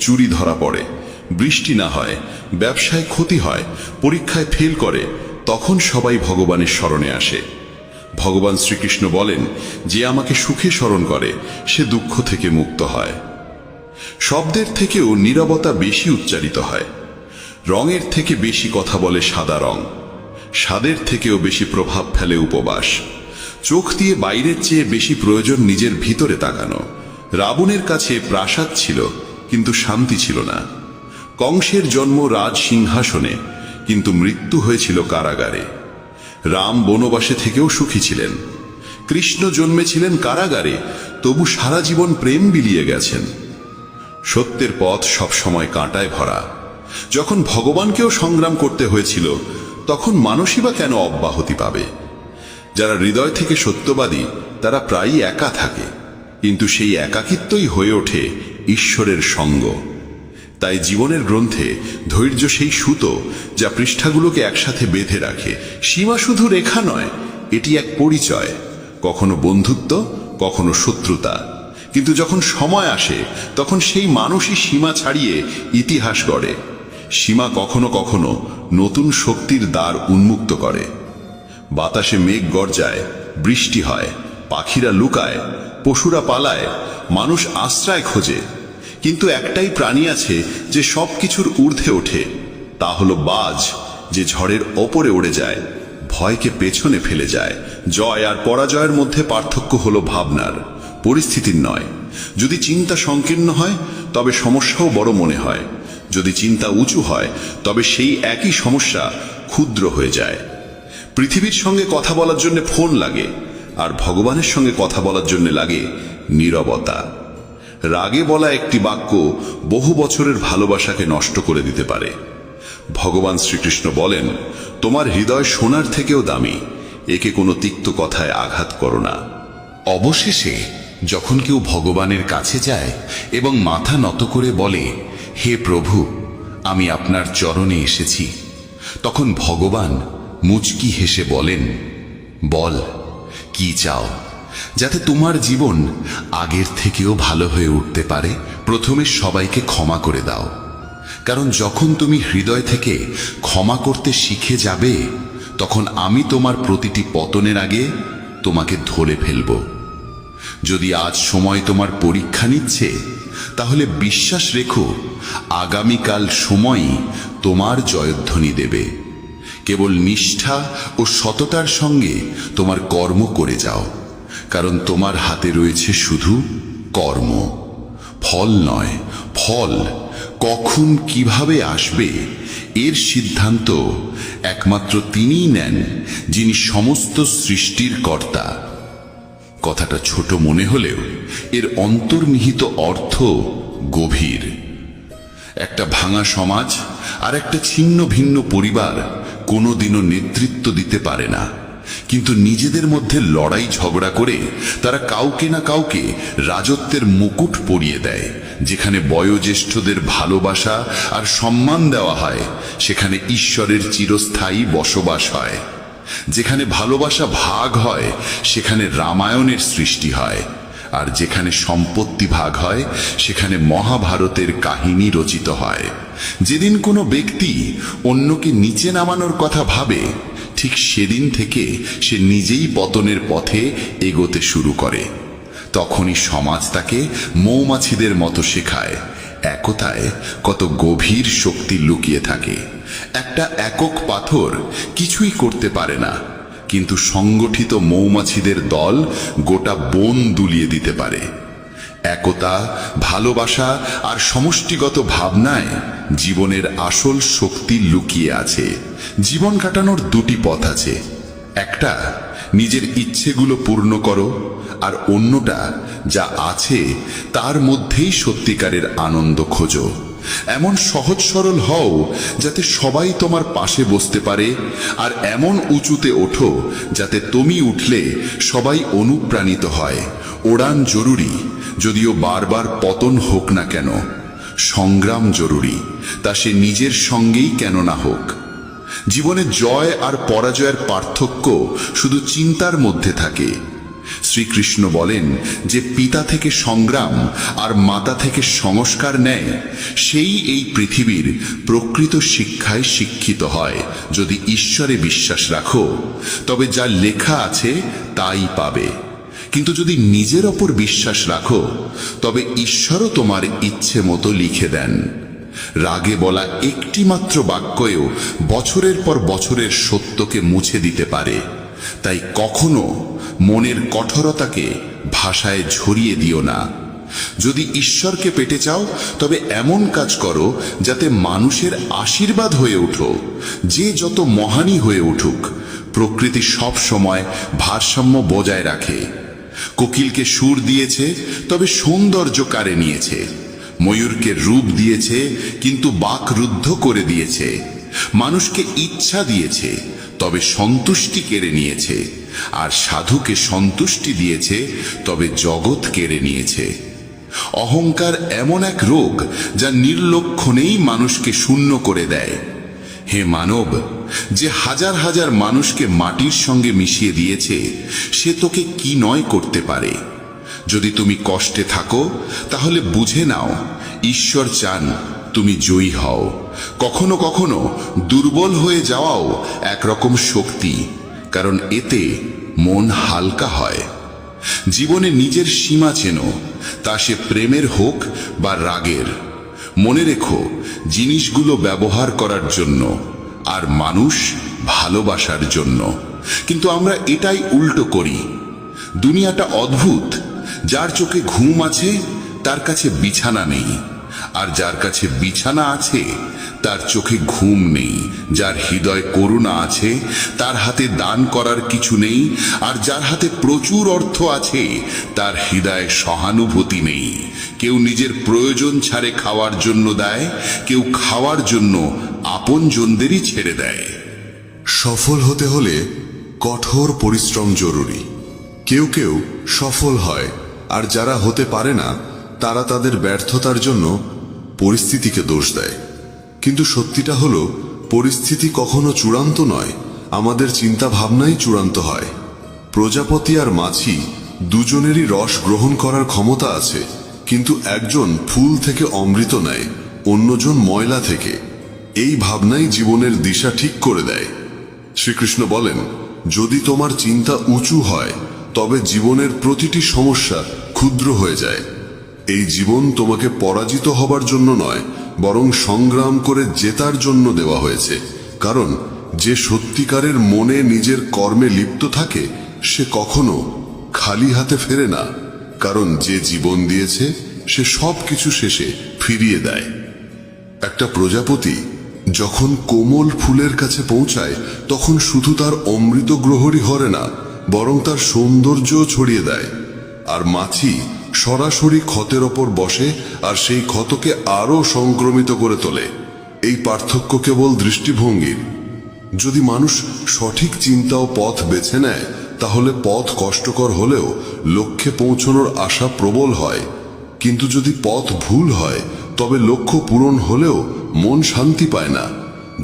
A: চুরি ধরা পড়ে, বৃষ্টি না হয়, ব্যবসায় ক্ষতি হয়, পরীক্ষায় ফেল করে, তখন সবাই ভগবানের স্মরণে আসে। ভগবান শ্রীকৃষ্ণ বলেন, যে আমাকে সুখে স্মরণ করে সে দুঃখ থেকে মুক্ত হয়। শব্দের থেকেও নীরবতা বেশি উচ্চারিত হয়। রঙের থেকে বেশি কথা বলে সাদা রং, স্বাদের থেকেও বেশি প্রভাব ফেলে উপবাস। চোখ দিয়ে বাইরের চেয়ে বেশি প্রয়োজন নিজের ভিতরে তাকানো। রাবণের কাছে প্রাসাদ ছিল কিন্তু শান্তি ছিল না। কংসের জন্ম রাজ সিংহাসনে, কিন্তু মৃত্যু হয়েছিল কারাগারে। রাম বনবাসে থেকেও সুখী ছিলেন, কৃষ্ণ জন্মেছিলেন কারাগারে, তবু সারা জীবন প্রেম বিলিয়ে গেছেন। সত্যের পথ সবসময় কাঁটায় ভরা। যখন ভগবানকেও সংগ্রাম করতে হয়েছিল তখন মানুষই বা কেন অব্যাহতি পাবে? যারা হৃদয় থেকে সত্যবাদী তারা প্রায়ই একা থাকে, কিন্তু সেই একাকিত্বই হয়ে ওঠে ঈশ্বরের সঙ্গ। তাই জীবনের গ্রন্থে ধৈর্য সেই সুতো যা পৃষ্ঠাগুলোকে একসাথে বেঁধে রাখে। সীমা শুধু রেখা নয়, এটি এক পরিচয়, কখনো বন্ধুত্ব, কখনো শত্রুতা। কিন্তু যখন সময় আসে তখন সেই মানুষই সীমা ছাড়িয়ে ইতিহাস গড়ে। সীমা কখনো কখনো নতুন শক্তির দ্বার উন্মুক্ত করে। বাতাসে মেঘ গর্জায়, বৃষ্টি হয়, পাখিরা লুকায়, পশুরা পালায়, মানুষ আশ্রয় খোঁজে, কিন্তু একটাই প্রাণী আছে যে সব কিছুর ঊর্ধ্বে ওঠে। তা হলো বাজ, যে ঝড়ের ওপরে উড়ে যায়, ভয়কে পেছনে ফেলে যায়। জয় আর পরাজয়ের মধ্যে পার্থক্য হলো ভাবনার, পরিস্থিতির নয়। যদি চিন্তা সংকীর্ণ হয় তবে সমস্যাও বড় মনে হয়, যদি চিন্তা উঁচু হয় তবে সেই একই সমস্যা ক্ষুদ্র হয়ে যায়। পৃথিবীর সঙ্গে কথা বলার জন্য ফোন লাগে, আর ভগবানের সঙ্গে কথা বলার জন্য লাগে নীরবতা। রাগে বলা একটি বাক্য বহু বছরের ভালোবাসাকে নষ্ট করে দিতে পারে। ভগবান শ্রীকৃষ্ণ বলেন, তোমার হৃদয় সোনার থেকেও দামি, একে কোনো তিক্ত কথায় আঘাত করো না।
D: অবশেষে যখন কেউ ভগবানের কাছে যায় এবং মাথা নত করে বলে, হে প্রভু, আমি আপনার চরণে এসেছি, তখন ভগবান মুচকি হেসে বলেন, বল কি চাও, যাতে তোমার জীবন আগের থেকেও ভালো হয়ে উঠতে পারে। প্রথমে সবাইকে ক্ষমা করে দাও, কারণ যখন তুমি হৃদয় থেকে ক্ষমা করতে শিখে যাবে তখন আমি তোমার প্রতিটি পতনের আগে তোমাকে ধরে ফেলব। যদি আজ সময় তোমার পরীক্ষা নিচ্ছে, তাহলে বিশ্বাস রেখো আগামীকাল সময়ই তোমার জয়ধ্বনি দেবে। কেবল নিষ্ঠা ও সততার সঙ্গে তোমার কর্ম করে যাও, কারণ তোমার হাতে রয়েছে শুধু কর্ম, ফল নয়। ফল কখন কিভাবে আসবে এর সিদ্ধান্ত একমাত্র তিনিই নেন, যিনি সমস্ত সৃষ্টির কর্তা। কথাটা ছোট মনে হলেও এর অন্তর্নিহিত অর্থ গভীর। একটা ভাঙা সমাজ আর একটা ছিন্ন ভিন্ন পরিবার কোনোদিনও নেতৃত্ব দিতে পারে না, কিন্তু নিজেদের মধ্যে লড়াই ঝগড়া করে তারা কাউকে না কাউকে রাজত্বের মুকুট পরিয়ে দেয়। যেখানে বয়োজ্যেষ্ঠদের ভালোবাসা আর সম্মান দেওয়া হয়, সেখানে ঈশ্বরের চিরস্থায়ী বসবাস হয়। যেখানে ভালোবাসা ভাগ হয়, সেখানে রামায়ণের সৃষ্টি হয়। আর যেখানে সম্পত্তি ভাগ হয়, সেখানে মহাভারতের কাহিনী রচিত হয়। যেদিন কোনো ব্যক্তি অন্যকে নিচে নামানোর কথা ভাবে, ঠিক সেদিন থেকে সে নিজেই পতনের পথে এগোতে শুরু করে। তখনই সমাজ তাকে মৌমাছিদের মতো শেখায় একতায় কত গভীর শক্তি লুকিয়ে থাকে। একটা একক পাথর কিছুই করতে পারে না, কিন্তু সংগঠিত মৌমাছিদের দল গোটা বন দুলিয়ে দিতে পারে। একতা, ভালোবাসা আর সমষ্টিগত ভাবনায় জীবনের আসল শক্তি লুকিয়ে আছে। জীবন কাটানোর দুটি পথ আছে, একটা নিজের ইচ্ছেগুলো পূর্ণ করো, আর অন্যটা যা আছে তার মধ্যেই সত্যিকারের আনন্দ খোঁজো। এমন সহজ সরল হও যাতে সবাই তোমার পাশে বসতে পারে, আর এমন উঁচুতে ওঠো যাতে তুমি উঠলে সবাই অনুপ্রাণিত হয়। ওড়ান জরুরি, যদিও বারবার পতন হোক না কেন। সংগ্রাম জরুরি, তা সে নিজের সঙ্গেই কেন না হোক। জীবনে জয় আর পরাজয়ের পার্থক্য শুধু চিন্তার মধ্যে থাকে। শ্রীকৃষ্ণ বলেন যে পিতা থেকে সংগ্রাম আর মাতা থেকে সংস্কার নেয়, সেই এই পৃথিবীর প্রকৃত শিক্ষায় শিক্ষিত হয়। যদি ঈশ্বরে বিশ্বাস রাখো, তবে যা লেখা আছে তাই পাবে। কিন্তু যদি নিজের ওপর বিশ্বাস রাখো, তবে ঈশ্বরও তোমার ইচ্ছে মতো লিখে দেন। রাগে বলা একটি মাত্র বাক্যও বছরের পর বছরের সত্যকে মুছে দিতে পারে। তাই কখনো মনের কঠোরতাকে ভাষায় ঝরিয়ে দিও না। যদি ঈশ্বরকে পেতে চাও, তবে এমন কাজ করো যাতে মানুষের আশীর্বাদ হয়ে ওঠো। যে যত মহানই হয়ে উঠুক, প্রকৃতি সব সময় ভারসাম্য বজায় রাখে। কোকিলকে সুর দিয়েছে, তবে সৌন্দর্য কাড়ে নিয়েছে। ময়ূরকে রূপ দিয়েছে, কিন্তু বাক রুদ্ধ করে দিয়েছে। মানুষকে ইচ্ছা দিয়েছে, তবে সন্তুষ্টি কেড়ে নিয়েছে। আর সাধুকে সন্তুষ্টি দিয়েছে, তবে জগৎ কেড়ে নিয়েছে। অহংকার এমন এক রোগ যা নির্লক্ষণেই মানুষকে শূন্য করে দেয়। হে মানব, যে হাজার হাজার মানুষকে মাটির সঙ্গে মিশিয়ে দিয়েছে, সে তোকে কি নয় করতে পারে। যদি তুমি কষ্টে থাকো, তাহলে বুঝে নাও ঈশ্বর চান তুমি জয়ী হও। কখনো কখনো দুর্বল হয়ে যাওয়াও একরকম শক্তি, কারণ এতে মন হালকা হয়। জীবনে নিজের সীমা চেনো, তা সে প্রেমের হোক বা রাগের। মনে রেখো, জিনিসগুলো ব্যবহার করার জন্য, আর মানুষ ভালোবাসার জন্য। কিন্তু আমরা এটাই উল্টো করি। দুনিয়াটা অদ্ভুত। যার চোখে ঘুম আছে, তার কাছে বিছানা নেই। আর যার কাছে বিছানা আছে, তার চোখে ঘুম নেই। যার হৃদয় করুণা আছে, তার হাতে দান করার কিছু নেই। আর যার হাতে প্রচুর অর্থ আছে, তার হৃদয়ে সহানুভূতি নেই। কেউ নিজের প্রয়োজন ছাড়ে খাওয়ার জন্য দেয়, কেউ খাওয়ার জন্য আপনজনদেরই ছেড়ে দেয়।
E: সফল হতে হলে কঠোর পরিশ্রম জরুরি। কেউ কেউ সফল হয়, আর যারা হতে পারে না, তারা তাদের ব্যর্থতার জন্য পরিস্থিতিকে দোষ দেয়। কিন্তু সত্যিটা হলো, পরিস্থিতি কখনো চূড়ান্ত নয়, আমাদের চিন্তা ভাবনাই চূড়ান্ত হয়। প্রজাপতি আর মাছি দুজনেরই রস গ্রহণ করার ক্ষমতা আছে, কিন্তু একজন ফুল থেকে অমৃত নেয়, অন্যজন ময়লা থেকে। এই ভাবনাই জীবনের দিশা ঠিক করে দেয়। শ্রীকৃষ্ণ বলেন, যদি তোমার চিন্তা উঁচু হয়, তবে জীবনের প্রতিটি সমস্যা ক্ষুদ্র হয়ে যায়। এই জীবন তোমাকে পরাজিত হবার জন্য নয়, বরং সংগ্রাম করে জেতার জন্য দেওয়া হয়েছে। কারণ যে সত্যিকারের মনে নিজের কর্মে লিপ্ত থাকে, সে কখনো খালি হাতে ফেরে না। কারণ যে জীবন দিয়েছে, সে সব কিছু শেষে ফিরিয়ে দেয়। একটা প্রজাপতি যখন কোমল ফুলের কাছে পৌঁছায় তখন শুধু তার অমৃত গ্রহরই হরে না, বরং তার সৌন্দর্য ছড়িয়ে দেয়। আর মাছি সরাসরি ক্ষতের ওপর বসে আর সেই ক্ষতকে আরো সংক্রমিত করে তোলে। এই পার্থক্য কেবল দৃষ্টিভঙ্গির। যদি মানুষ সঠিক চিন্তা ও পথ বেছে নেয় তাহলে পথ কষ্টকর হলেও লক্ষ্যে পৌঁছানোর আশা প্রবল হয়, কিন্তু যদি পথ ভুল হয় তবে লক্ষ্য পূরণ হলেও মন শান্তি পায় না।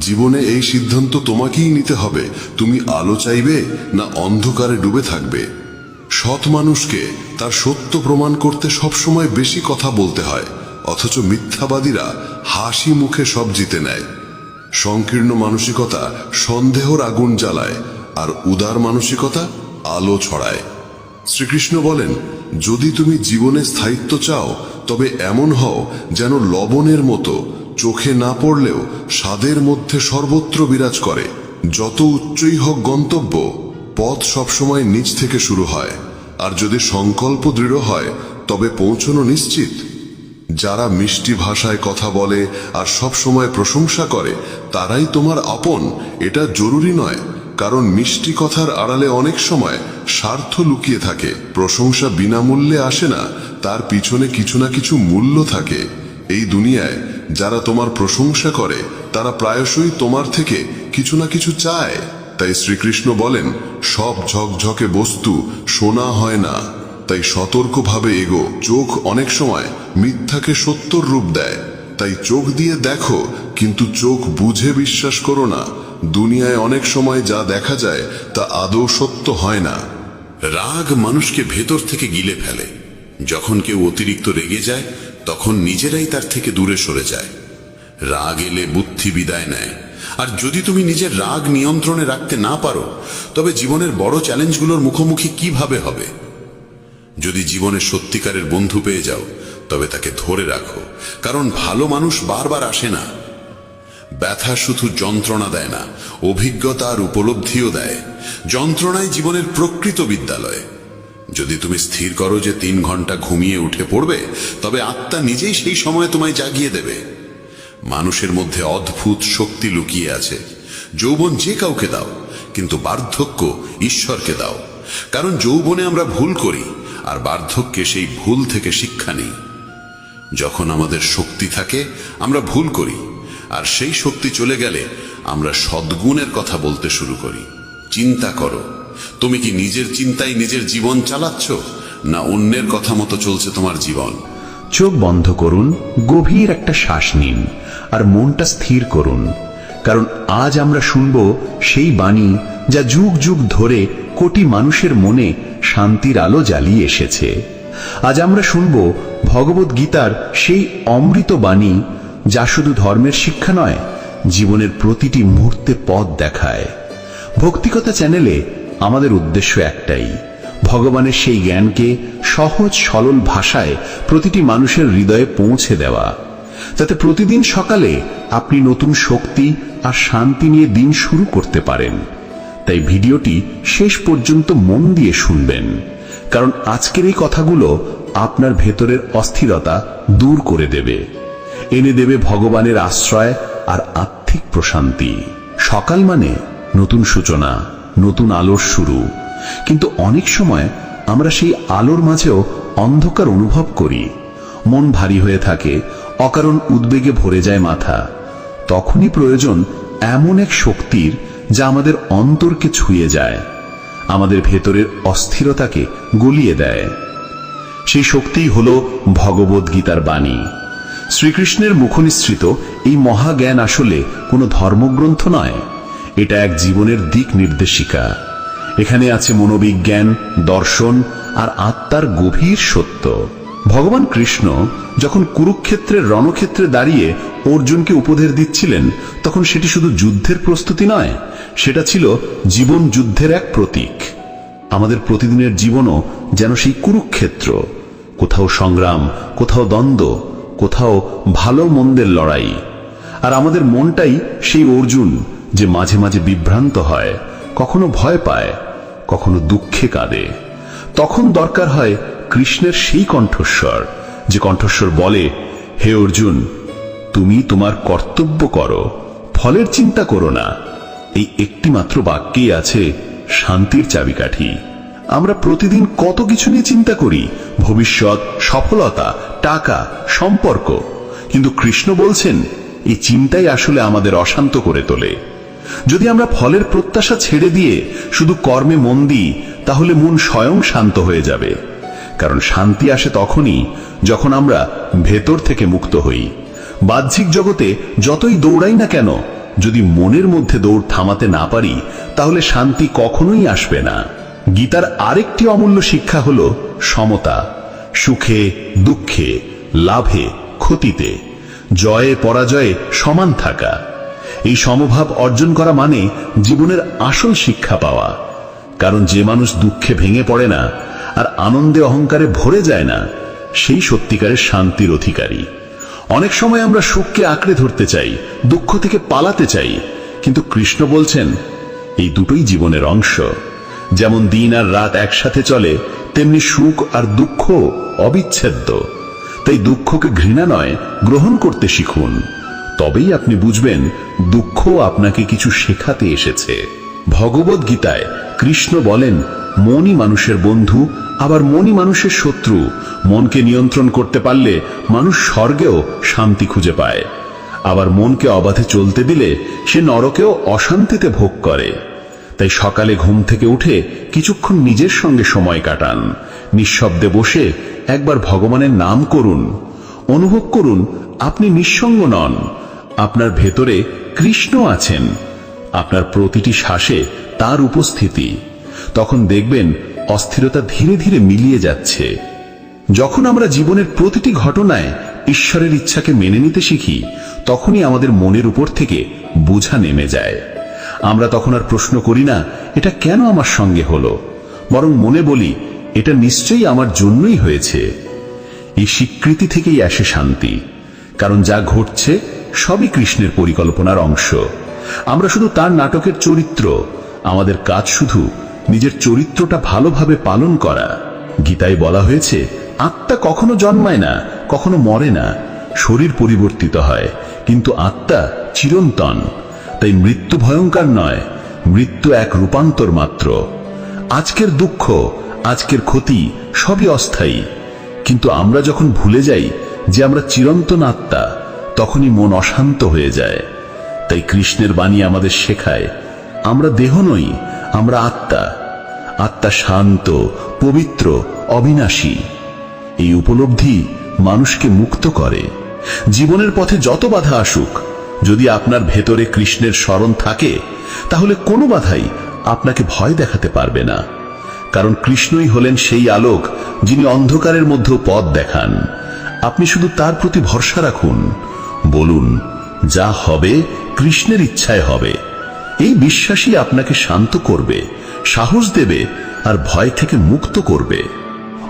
E: জীবনে এই সিদ্ধান্ত তোমাকেই নিতে হবে, তুমি আলো চাইবে না অন্ধকারে ডুবে থাকবে। সৎ মানুষকে তার সত্য প্রমাণ করতে সবসময় বেশি কথা বলতে হয়, অথচ মিথ্যাবাদীরা হাসি মুখে সব জিতে নেয়। সংকীর্ণ মানসিকতা সন্দেহর আগুন জ্বালায়, আর উদার মানসিকতা আলো ছড়ায়। শ্রীকৃষ্ণ বলেন, যদি তুমি জীবনে স্থায়িত্ব চাও তবে এমন হও যেন লবণের মতো, চোখে না পড়লেও স্বাদের মধ্যে সর্বত্র বিরাজ করে। যত উচ্চই হোক গন্তব্য, পথ সবসময় নিচ থেকে শুরু হয়, আর যদি সংকল্প দৃঢ় হয় তবে পৌঁছানো নিশ্চিত। যারা মিষ্টি ভাষায় কথা বলে আর সব সময় প্রশংসা করে তারাই তোমার আপন, এটা জরুরি নয়, কারণ মিষ্টি কথার আড়ালে অনেক সময় স্বার্থ লুকিয়ে থাকে। প্রশংসা বিনামূল্যে আসে না, তার পিছনে কিছু না কিছু মূল্য থাকে। এই দুনিয়ায় যারা তোমার প্রশংসা করে তারা প্রায়শই তোমার থেকে কিছু না কিছু চায়। তাই শ্রীকৃষ্ণ বলেন, সব ঝকঝকে বস্তু সোনা হয় না, তাই সতর্কভাবে এগো। চোখ অনেক সময় মিথ্যাকে সত্যর রূপ দেয়, তাই চোখ দিয়ে দেখো, কিন্তু চোখ বুঝে বিশ্বাস করো না। দুনিয়ায় অনেক সময় যা দেখা যায় তা আদৌ সত্য হয় না।
D: রাগ মানুষকে ভেতর থেকে গিলে ফেলে। যখন কেউ অতিরিক্ত রেগে যায় তখন নিজেরাই তার থেকে দূরে সরে যায়। রাগ এলে বুদ্ধি বিদায় নেয়, আর যদি তুমি নিজের রাগ নিয়ন্ত্রণে রাখতে না পারো তবে জীবনের বড় চ্যালেঞ্জগুলোর মুখোমুখি কিভাবে হবে? যদি জীবনে সত্যিকারের বন্ধু পেয়ে যাও তবে তাকে ধরে রাখো, কারণ ভালো মানুষ বারবার আসে না। ব্যথা শুধু যন্ত্রণা দেয় না, অভিজ্ঞতা আর উপলব্ধিও দেয়। যন্ত্রণাই জীবনের প্রকৃত বিদ্যালয়। যদি তুমি স্থির করো যে 3 ঘন্টা ঘুমিয়ে উঠে পড়বে, তবে আত্মা নিজেই সেই সময় তোমায় জাগিয়ে দেবে। মানুষের মধ্যে অদ্ভুত শক্তি লুকিয়ে আছে। যৌবন যে কাউকে দাও, কিন্তু বার্ধক্য ঈশ্বরকে দাও, কারণ যৌবনে আমরা ভুল করি আর বার্ধক্যে সেই ভুল থেকে শিক্ষা নিই। যখন আমাদের শক্তি থাকে আমরা ভুল করি, আর সেই শক্তি চলে গেলে আমরা সদ্গুণের কথা বলতে শুরু করি। চিন্তা করো, তুমি কি নিজের চিন্তায় নিজের জীবন চালাচ্ছ, না অন্যের কথা মতো চলছে তোমার জীবন?
F: চোখ বন্ধ করুন, গভীর একটা শ্বাস নিন আর মনটা স্থির করুন, কারণ আজ আমরা শুনব সেই বাণী যা যুগ যুগ ধরে কোটি মানুষের মনে শান্তির আলো জ্বালিয়ে এসেছে। আজ আমরা শুনব ভগবত গীতার সেই অমৃত বাণী যা শুধু ধর্মের শিক্ষা নয়, জীবনের প্রতিটি মুহূর্তে পথ দেখায়। ভক্তিকথা চ্যানেলে আমাদের উদ্দেশ্য একটাই, ভগবানের সেই জ্ঞানকে সহজ সরল ভাষায় প্রতিটি মানুষের হৃদয়ে পৌঁছে দেওয়া, যাতে প্রতিদিন সকালে আপনি নতুন শক্তি আর শান্তি নিয়ে দিন শুরু করতে পারেন। তাই ভিডিওটি শেষ পর্যন্ত মন দিয়ে শুনবেন, কারণ আজকের এই কথাগুলো আপনার ভেতরের অস্থিরতা দূর করে দেবে, এনে দেবে ভগবানের আশ্রয় আর আত্মিক প্রশান্তি। সকাল মানে নতুন সূচনা, নতুন আলোর শুরু, কিন্তু অনেক সময় আমরা সেই আলোর মাঝেও অন্ধকার অনুভব করি। মন ভারী হয়ে থাকে, অকারণ উদ্বেগে ভরে যায় মাথা। তখনই প্রয়োজন এমন এক শক্তির যা আমাদের অন্তরকে ছুঁয়ে যায়, আমাদের ভেতরের অস্থিরতাকে গলিয়ে দেয়। সেই শক্তিই হলো ভগবত গীতার বাণী। শ্রীকৃষ্ণের মুখনিসৃত এই মহাজ্ঞান আসলে কোনো ধর্মগ্রন্থ নয়, এটা এক জীবনের দিক নির্দেশিকা। এখানে আছে মনোবিজ্ঞান, দর্শন আর আত্মার গভীর সত্য। ভগবান কৃষ্ণ যখন কুরুক্ষেত্রের রণক্ষেত্রে দাঁড়িয়ে অর্জুনকে উপদেশ দিচ্ছিলেন, তখন সেটি শুধু যুদ্ধের প্রস্তুতি নয়, সেটা ছিল জীবন যুদ্ধের এক প্রতীক। আমাদের প্রতিদিনের জীবনও যেন সেই কুরুক্ষেত্র, কোথাও সংগ্রাম, কোথাও দ্বন্দ্ব, কোথাও ভালো মন্দের লড়াই। আর আমাদের মনটাই সেই অর্জুন, যে মাঝে মাঝে বিভ্রান্ত হয়, কখনো ভয় পায়, কখনো দুঃখে কাঁদে। তখন দরকার হয় কৃষ্ণের সেই কণ্ঠস্বর, যে কণ্ঠস্বর বলে, হে অর্জুন, তুমি তোমার কর্তব্য করো, ফলের চিন্তা করো না। এই একটি মাত্র বাক্যেই আছে শান্তির চাবিকাঠি। আমরা প্রতিদিন কত কিছু নিয়ে চিন্তা করি, ভবিষ্যৎ, সফলতা, টাকা, সম্পর্ক, কিন্তু কৃষ্ণ বলছেন এই চিন্তাই আসলে আমাদের অশান্ত করে তোলে। যদি আমরা ফলের প্রত্যাশা ছেড়ে দিয়ে শুধু কর্মে মন দিই, তাহলে মন স্বয়ং শান্ত হয়ে যাবে। কারণ শান্তি আসে তখনই যখন আমরা ভেতর থেকে মুক্ত হই। বাহ্যিক জগতে যতই দৌড়াই না কেন, যদি মনের মধ্যে দৌড় থামাতে না পারি, তাহলে শান্তি কখনোই আসবে না। গীতার আরেকটি অমূল্য শিক্ষা হলো সমতা। সুখে দুঃখে, লাভে ক্ষতিতে, জয়ে পরাজয়ে সমান থাকা। এই সমভাব অর্জন করা মানে জীবনের আসল শিক্ষা পাওয়া। কারণ যে মানুষ দুঃখে ভেঙে পড়ে না আর আনন্দে অহংকারে ভরে যায় না, সেই সত্যিকারের শান্তির অধিকারী। অনেক সময় আমরা সুখকে আঁকড়ে ধরতে চাই, দুঃখ থেকে পালাতে চাই, কিন্তু কৃষ্ণ বলছেন এই দুটোই জীবনের অংশ। যেমন দিন আর রাত একসাথে চলে, তেমনি সুখ আর দুঃখ অবিচ্ছেদ্য। তাই দুঃখকে ঘৃণা নয়, গ্রহণ করতে শিখুন। তবেই আপনি বুঝবেন দুঃখ আপনাকে কিছু শেখাতে এসেছে। ভগবদ গীতায় কৃষ্ণ বলেন, মনই মানুষের বন্ধু, আবার মনই মানুষের শত্রু। মনকে নিয়ন্ত্রণ করতে পারলে মানুষ স্বর্গেও শান্তি খুঁজে পায়, আবার মনকে অবাধে চলতে দিলে সে নরকেও অশান্তিতে ভোগ করে। তাই সকালে ঘুম থেকে উঠে কিছুক্ষণ নিজের সঙ্গে সময় কাটান। নিঃশব্দে বসে একবার ভগবানের নাম করুন। অনুভব করুন আপনি নিঃসঙ্গ নন, আপনার ভেতরে কৃষ্ণ আছেন, আপনার প্রতিটি শ্বাসে তার উপস্থিতি। তখন দেখবেন অস্থিরতা ধীরে ধীরে মিলিয়ে যাচ্ছে। যখন আমরা জীবনের প্রতিটি ঘটনায় ঈশ্বরের ইচ্ছাকে মেনে নিতে শিখি, তখনই আমাদের মনের উপর থেকে বোঝা নেমে যায়। আমরা তখন আর প্রশ্ন করি না এটা কেন আমার সঙ্গে হলো, বরং মনে বলি এটা নিশ্চয়ই আমার জন্যই হয়েছে। এই স্বীকৃতি থেকেই আসে শান্তি। কারণ যা ঘটছে সবই কৃষ্ণের পরিকল্পনার অংশ। আমরা শুধু তার নাটকের চরিত্র। আমাদের কাজ শুধু নিজের চরিত্রটা ভালোভাবে পালন করা। গীতায় বলা হয়েছে আত্মা কখনো জন্মায় না, কখনো মরে না। শরীর পরিবর্তিত হয়, কিন্তু আত্মা চিরন্তন। তাই মৃত্যু ভয়ঙ্কর নয়, মৃত্যু এক রূপান্তর মাত্র। আজকের দুঃখ, আজকের ক্ষতি সবই অস্থায়ী, কিন্তু আমরা যখন ভুলে যাই যে আমরা চিরন্তন আত্মা, তখনই মন অশান্ত হয়ে যায়। তাই কৃষ্ণের বাণী আমাদের শেখায় আমরা দেহ নই, আমরা আত্মা। আত্মা শান্ত, পবিত্র, অবিনাশী। এই উপলব্ধি মানুষকে মুক্ত করে। জীবনের পথে যত বাধা আসুক, যদি আপনার ভেতরে কৃষ্ণের স্মরণ থাকে, তাহলে কোনো বাধাই আপনাকে ভয় দেখাতে পারবে না। কারণ কৃষ্ণই হলেন সেই আলোক যিনি অন্ধকারের মধ্যে পথ দেখান। আপনি শুধু তার প্রতি ভরসা রাখুন। বলুন যা হবে কৃষ্ণের ইচ্ছায় হবে। এই বিশ্বাসই আপনাকে শান্ত করবে, সাহস দেবে আর ভয় থেকে মুক্ত করবে।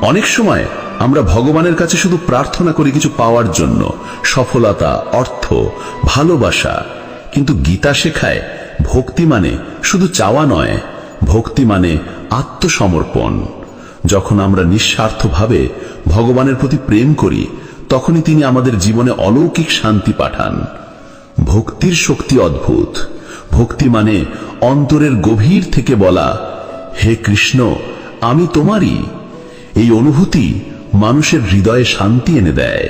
F: অনেক সময় আমরা ভগবানের কাছে শুধু প্রার্থনা করি কিছু পাওয়ার জন্য, সফলতা, অর্থ, ভালোবাসা। কিন্তু গীতা শেখায় ভক্তি মানে শুধু চাওয়া নয়, ভক্তি মানে আত্মসমর্পণ। যখন আমরা নিঃস্বার্থভাবে ভগবানের প্রতি প্রেম করি, তখনই তিনি আমাদের জীবনে অলৌকিক শান্তি পাঠান। ভক্তির শক্তি অদ্ভুত। ভক্তি মানে অন্তরের গভীর থেকে বলা, হে কৃষ্ণ আমি তোমারই। এই অনুভূতি মানুষের হৃদয়ে শান্তি এনে দেয়।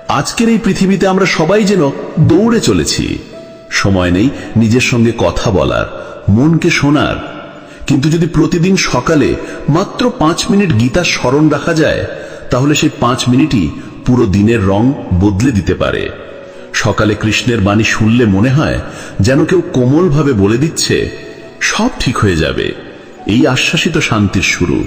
F: আজকের এই পৃথিবীতে আমরা সবাই যেন দৌড়ে চলেছি। সময় নেই নিজের সঙ্গে কথা বলার, মনকে শোনার। কিন্তু যদি প্রতিদিন সকালে মাত্র 5 মিনিট গীতা স্মরণ রাখা যায়, তাহলে সেই 5 মিনিটই পুরো দিনের রং বদলে দিতে পারে। সকালে কৃষ্ণের বাণী শুনলে মনে হয় যেন কেউ কোমলভাবে বলে দিচ্ছে সব ঠিক হয়ে যাবে। এই আশ্বাসিত শান্তির শুরু।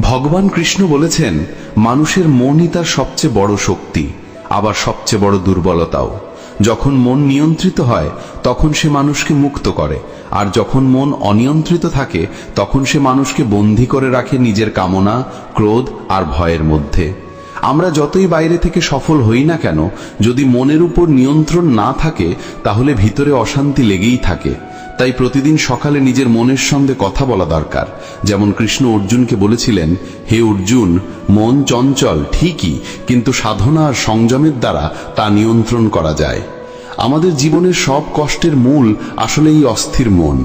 G: ভগবান কৃষ্ণ বলেছেন মানুষের মনই তার সবচেয়ে বড় শক্তি, আবার সবচেয়ে বড় দুর্বলতাও। যখন মন নিয়ন্ত্রিত হয় তখন সে মানুষকে মুক্ত করে, আর যখন মন অনিয়ন্ত্রিত থাকে তখন সে মানুষকে বন্দী করে রাখে নিজের কামনা, ক্রোধ আর ভয়ের মধ্যে। আমরা যতই বাইরে থেকে সফল হই না কেন, যদি মনের উপর নিয়ন্ত্রণ না থাকে তাহলে ভিতরে অশান্তি লেগেই থাকে। তাই প্রতিদিন সকালে নিজের মনের সঙ্গে কথা বলা দরকার। যেমন কৃষ্ণ অর্জুনকে বলেছিলেন, হে অর্জুন, মন চঞ্চল ঠিকই, কিন্তু সাধনা আর সংযমের দ্বারা তা নিয়ন্ত্রণ করা যায়। আমাদের জীবনের সব কষ্টের মূল আসলে এই অস্থির মন।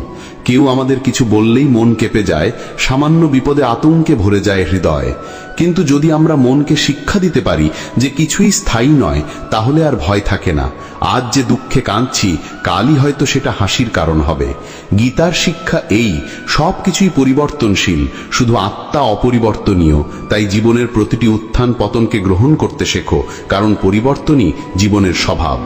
G: কেউ আমাদের কিছু বললেই মন কেঁপে যায়, সামান্য বিপদে আতঙ্কে ভরে যায় হৃদয়। কিন্তু যদি আমরা মনকে শিক্ষা দিতে পারি যে কিছুই স্থায়ী নয়, তাহলে আর ভয় থাকে না। আজ যে দুঃখে কাঁদছি, কালই হয়তো সেটা হাসির কারণ হবে। গীতার শিক্ষা এই, সব কিছুই পরিবর্তনশীল, শুধু আত্মা অপরিবর্তনীয়। তাই জীবনের প্রতিটি উত্থান পতনকে গ্রহণ করতে শেখো, কারণ পরিবর্তনই জীবনের স্বভাব।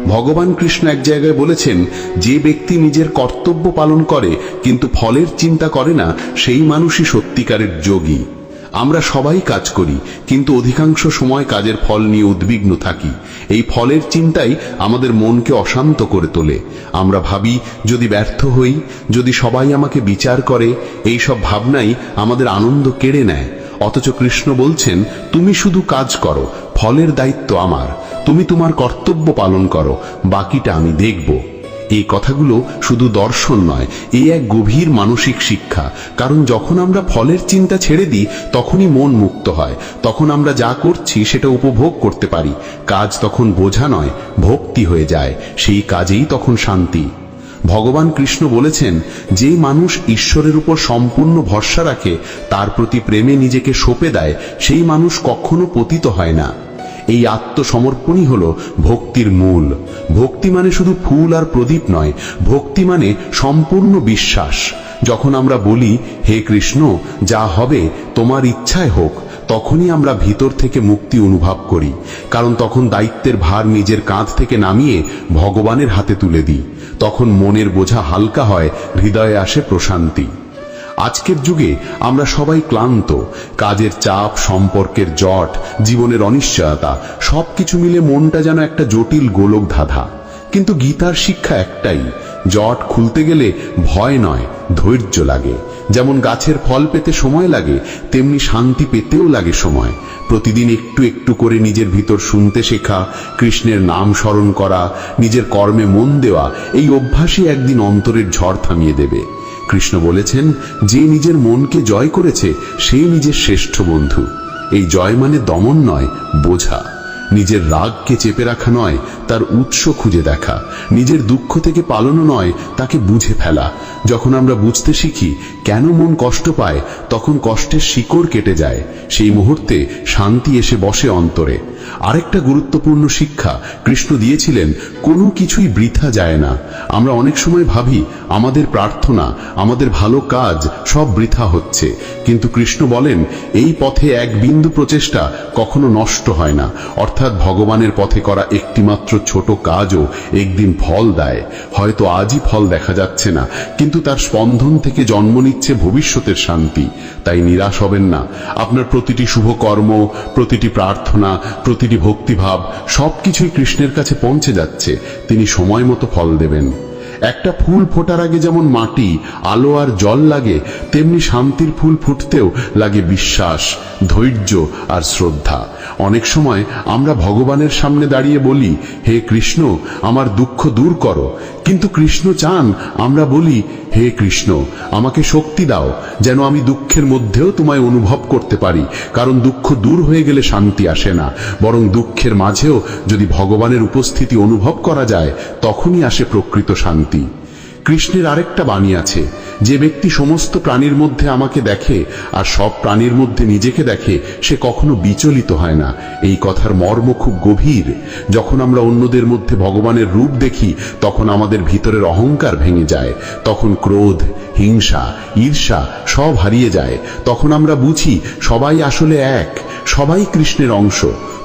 G: ভগবান কৃষ্ণ এক জায়গায় বলেছেন, যে ব্যক্তি নিজের কর্তব্য পালন করে কিন্তু ফলের চিন্তা করে না, সেই মানুষই সত্যিকারের যোগী। আমরা সবাই কাজ করি, কিন্তু অধিকাংশ সময় কাজের ফল নিয়ে উদ্বিগ্ন থাকি। এই ফলের চিন্তাই আমাদের মনকে অশান্ত করে তোলে। আমরা ভাবি, যদি ব্যর্থ হই, যদি সবাই আমাকে বিচার করে, এই সব ভাবনাই আমাদের আনন্দ কেড়ে নেয়। অথচ কৃষ্ণ বলছেন, তুমি শুধু কাজ করো, ফলের দায়িত্ব আমার। তুমি তোমার কর্তব্য পালন করো, বাকিটা আমি দেখব। এই কথাগুলো শুধু দর্শন নয়, এই এক গভীর মানসিক শিক্ষা। কারণ যখন আমরা ফলের চিন্তা ছেড়ে দিই, তখনই মন মুক্ত হয়। তখন আমরা যা করছি সেটা উপভোগ করতে পারি। কাজ তখন বোঝা নয়, ভক্তি হয়ে যায়। সেই কাজেই তখন শান্তি। ভগবান কৃষ্ণ বলেছেন, যে মানুষ ঈশ্বরের উপর সম্পূর্ণ ভরসা রাখে, তার প্রতি প্রেমে নিজেকে সঁপে দেয়, সেই মানুষ কখনো পতিত হয় না। এই আত্মসমর্পণই হলো ভক্তির মূল। ভক্তি মানে শুধু ফুল আর প্রদীপ নয়, ভক্তি মানে সম্পূর্ণ বিশ্বাস। যখন আমরা বলি, হে কৃষ্ণ, যা হবে তোমার ইচ্ছায় হোক, তখনই আমরা ভিতর থেকে মুক্তি অনুভব করি। কারণ তখন দায়িত্বের ভার নিজের কাঁধ থেকে নামিয়ে ভগবানের হাতে তুলে দিই। তখন মনের বোঝা হালকা হয়, হৃদয়ে আসে প্রশান্তি। আজকের যুগে আমরা সবাই ক্লান্ত। কাজের চাপ, সম্পর্কের জট, জীবনের অনিশ্চয়তা, সবকিছু মিলে মনটা যেন একটা জটিল গোলক ধাঁধা। কিন্তু গীতার শিক্ষা একটাই, জট খুলতে গেলে ভয় নয়, ধৈর্য লাগে। যেমন গাছের ফল পেতে সময় লাগে, তেমনি শান্তি পেতেও লাগে সময়। প্রতিদিন একটু একটু করে নিজের ভিতর শুনতে শেখা, কৃষ্ণের নাম স্মরণ করা, নিজের কর্মে মন দেওয়া, এই অভ্যাসই একদিন অন্তরের ঝড় থামিয়ে দেবে। কৃষ্ণ বলেছেন, যে নিজের মনকে জয় করেছে, সেই নিজের শ্রেষ্ঠ বন্ধু। এই জয় মানে দমন নয়, বোঝা। নিজের রাগকে চেপে রাখা নয়, তার উৎস খুঁজে দেখা। নিজের দুঃখ থেকে পালানো নয়, তাকে বুঝে ফেলা। যখন আমরা বুঝতে শিখি কেন মন কষ্ট পায়, তখন কষ্টের শিকড় কেটে যায়। সেই মুহূর্তে শান্তি এসে বসে অন্তরে। আরেকটা গুরুত্বপূর্ণ শিক্ষা কৃষ্ণ দিয়েছিলেন, কোনো কিছুই বৃথা যায় না। আমরা অনেক সময় ভাবি আমাদের প্রার্থনা, আমাদের ভালো কাজ সব বৃথা হচ্ছে, কিন্তু কৃষ্ণ বলেন, এই পথে এক বিন্দু প্রচেষ্টা কখনো নষ্ট হয় না। অর্থাৎ ভগবানের পথে করা একটিমাত্র ছোট কাজও একদিন ফল দেয়। হয়তো আজই ফল দেখা যাচ্ছে না, কিন্তু তার স্পন্দন থেকে জন্ম নিচ্ছে ভবিষ্যতের শান্তি। তাই নিরাশ হবেন না। আপনার প্রতিটি শুভ কর্ম, প্রতিটি প্রার্থনা, প্রতিটি ভক্তিভাব সবকিছুই কৃষ্ণের কাছে পৌঁছে যাচ্ছে। তিনি সময় মতো ফল দেবেন। একটা ফুল ফোটার আগে যেমন মাটি, আলো আর জল লাগে, তেমনি শান্তির ফুল ফুটতেও লাগে বিশ্বাস, ধৈর্য আর শ্রদ্ধা। অনেক সময় আমরা ভগবানের সামনে দাঁড়িয়ে বলি, হে কৃষ্ণ, আমার দুঃখ দূর করো। কিন্তু কৃষ্ণ চান আমরা বলি, হে কৃষ্ণ, আমাকে শক্তি দাও, যেন আমি দুঃখের মধ্যেও তোমায় অনুভব করতে পারি। কারণ দুঃখ দূর হয়ে গেলে শান্তি আসে না, বরং দুঃখের মাঝেও যদি ভগবানের উপস্থিতি অনুভব করা যায়, তখনই আসে প্রকৃত শান্তি। কৃষ্ণের আরেকটা বাণী আছে, যে ব্যক্তি সমস্ত প্রাণীর মধ্যে আমাকে দেখে আর সব প্রাণীর মধ্যে নিজেকে দেখে, সে কখনো বিচলিত হয় না। এই কথার মর্ম খুব গভীর। যখন আমরা অন্যদের মধ্যে ভগবানের রূপ দেখি, তখন আমাদের ভিতরের অহংকার ভেঙে যায়। তখন ক্রোধ, হিংসা, ঈর্ষা সব হারিয়ে যায়। তখন আমরা বুঝি সবাই আসলে এক, সবাই কৃষ্ণের অংশ।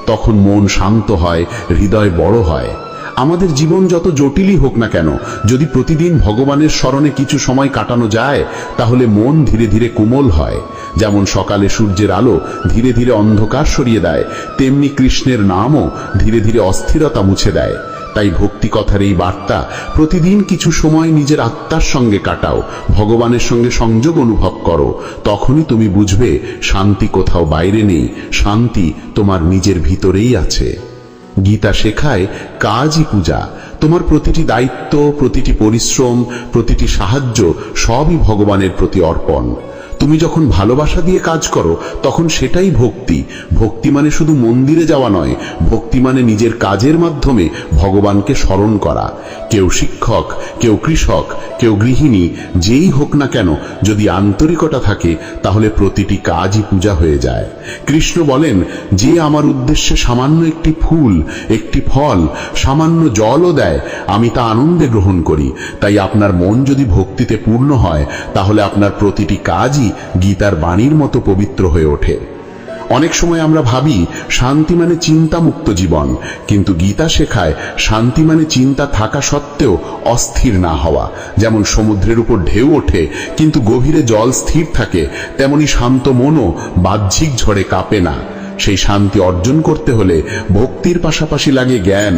G: তখন মন শান্ত হয়, হৃদয় বড় হয়। আমাদের জীবন যত জটিলই হোক না কেন, যদি প্রতিদিন ভগবানের স্মরণে কিছু সময় কাটানো যায়, তাহলে মন ধীরে ধীরে কোমল হয়। যেমন সকালে সূর্যের আলো ধীরে ধীরে অন্ধকার সরিয়ে দেয়, তেমনি কৃষ্ণের নামও ধীরে ধীরে অস্থিরতা মুছে দেয়। তাই ভক্তি কথার এই বার্তা, প্রতিদিন কিছু সময় নিজের আত্মার সঙ্গে কাটাও, ভগবানের সঙ্গে সংযোগ অনুভব করো। তখনই তুমি বুঝবে শান্তি কোথাও বাইরে নেই, শান্তি তোমার নিজের ভিতরেই আছে। গীতা শেখায় কাজই পূজা। তোমার প্রতিটি দায়িত্ব, প্রতিটি পরিশ্রম, প্রতিটি সাহায্য সবই ভগবানের প্রতি অর্পণ।
E: তুমি যখন ভালোবাসা দিয়ে কাজ করো তখন সেটাই ভক্তি। ভক্তি মানে শুধু মন্দিরে যাওয়া নয়, ভক্তি মানে নিজের কাজের মাধ্যমে ভগবানকে স্মরণ করা। কেউ শিক্ষক, কেউ কৃষক, কেউ গৃহিণী, যেই হোক না কেন, যদি আন্তরিকতা থাকে তাহলে প্রতিটি কাজই পূজা হয়ে যায়। কৃষ্ণ বলেন, যে আমার উদ্দেশ্যে সামান্য একটি ফুল, একটি ফল, সামান্য জলও দেয়, আমি তা আনন্দে গ্রহণ করি। তাই আপনার মন যদি ভক্তিতে পূর্ণ হয় তাহলে আপনার প্রতিটি কাজই গীতার বাণীর মতো পবিত্র হয়ে ওঠে। অনেক সময় আমরা ভাবি শান্তি মানে চিন্তামুক্ত জীবন, কিন্তু গীতা শেখায় শান্তি মানে চিন্তা থাকা সত্ত্বেও অস্থির না হওয়া। যেমন সমুদ্রের উপর ঢেউ ওঠে কিন্তু গভীরে জল স্থির থাকে, তেমনি শান্ত মনও বাহ্যিক ঝড়ে কাঁপে না। সেই শান্তি অর্জন করতে হলে ভক্তির পাশাপাশি লাগে জ্ঞান,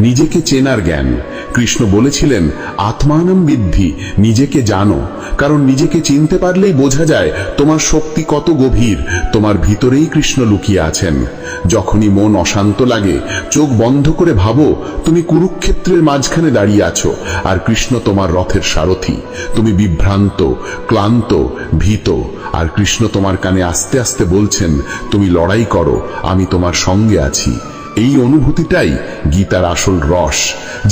E: নিজেকে চেনার জ্ঞান। কৃষ্ণ বলেছিলেন, আত্মানম বিদ্ধি, নিজেকে জানো, কারণ নিজেকে চিনতে পারলেই বোঝা যায় তোমার শক্তি কত গভীর, তোমার ভিতরেই কৃষ্ণ লুকিয়ে আছেন। যখনই মন অশান্ত লাগে, চোখ বন্ধ করে ভাবো তুমি কুরুক্ষেত্রের মাঝখানে দাঁড়িয়ে আছো আর কৃষ্ণ তোমার রথের সারথি। তুমি বিভ্রান্ত, ক্লান্ত, ভীত, আর কৃষ্ণ তোমার কানে আস্তে আস্তে বলছেন, তুমি লড়াই করো, আমি তোমার সঙ্গে আছি। এই অনুভূতিটাই গীতার আসল রস।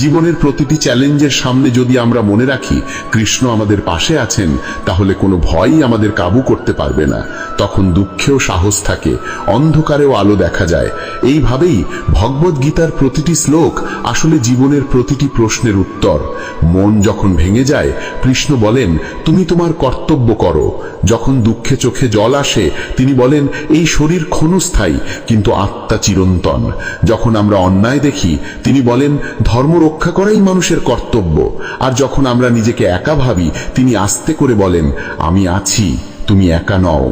E: জীবনের প্রতিটি চ্যালেঞ্জের সামনে যদি আমরা মনে রাখি কৃষ্ণ আমাদের পাশে আছেন, তাহলে কোনো ভয়ই আমাদের কাবু করতে পারবে না। তখন দুঃখেও সাহস থাকে, অন্ধকারেও আলো দেখা যায়। এইভাবেই ভগবদ গীতার প্রতিটি শ্লোক আসলে জীবনের প্রতিটি প্রশ্নের উত্তর। মন যখন ভেঙে যায়, কৃষ্ণ বলেন, তুমি তোমার কর্তব্য করো। যখন দুঃখে চোখে জল আসে, তিনি বলেন, এই শরীর ক্ষণস্থায়ী কিন্তু আত্মা চিরন্তন। যখন আমরা অন্যায় দেখি, তিনি বলেন, ধর্ম রক্ষা করাই মানুষের কর্তব্য। আর যখন আমরা নিজেকে একা ভাবি, তিনি আস্তে করে বলেন, আমি আছি, তুমি একা নও।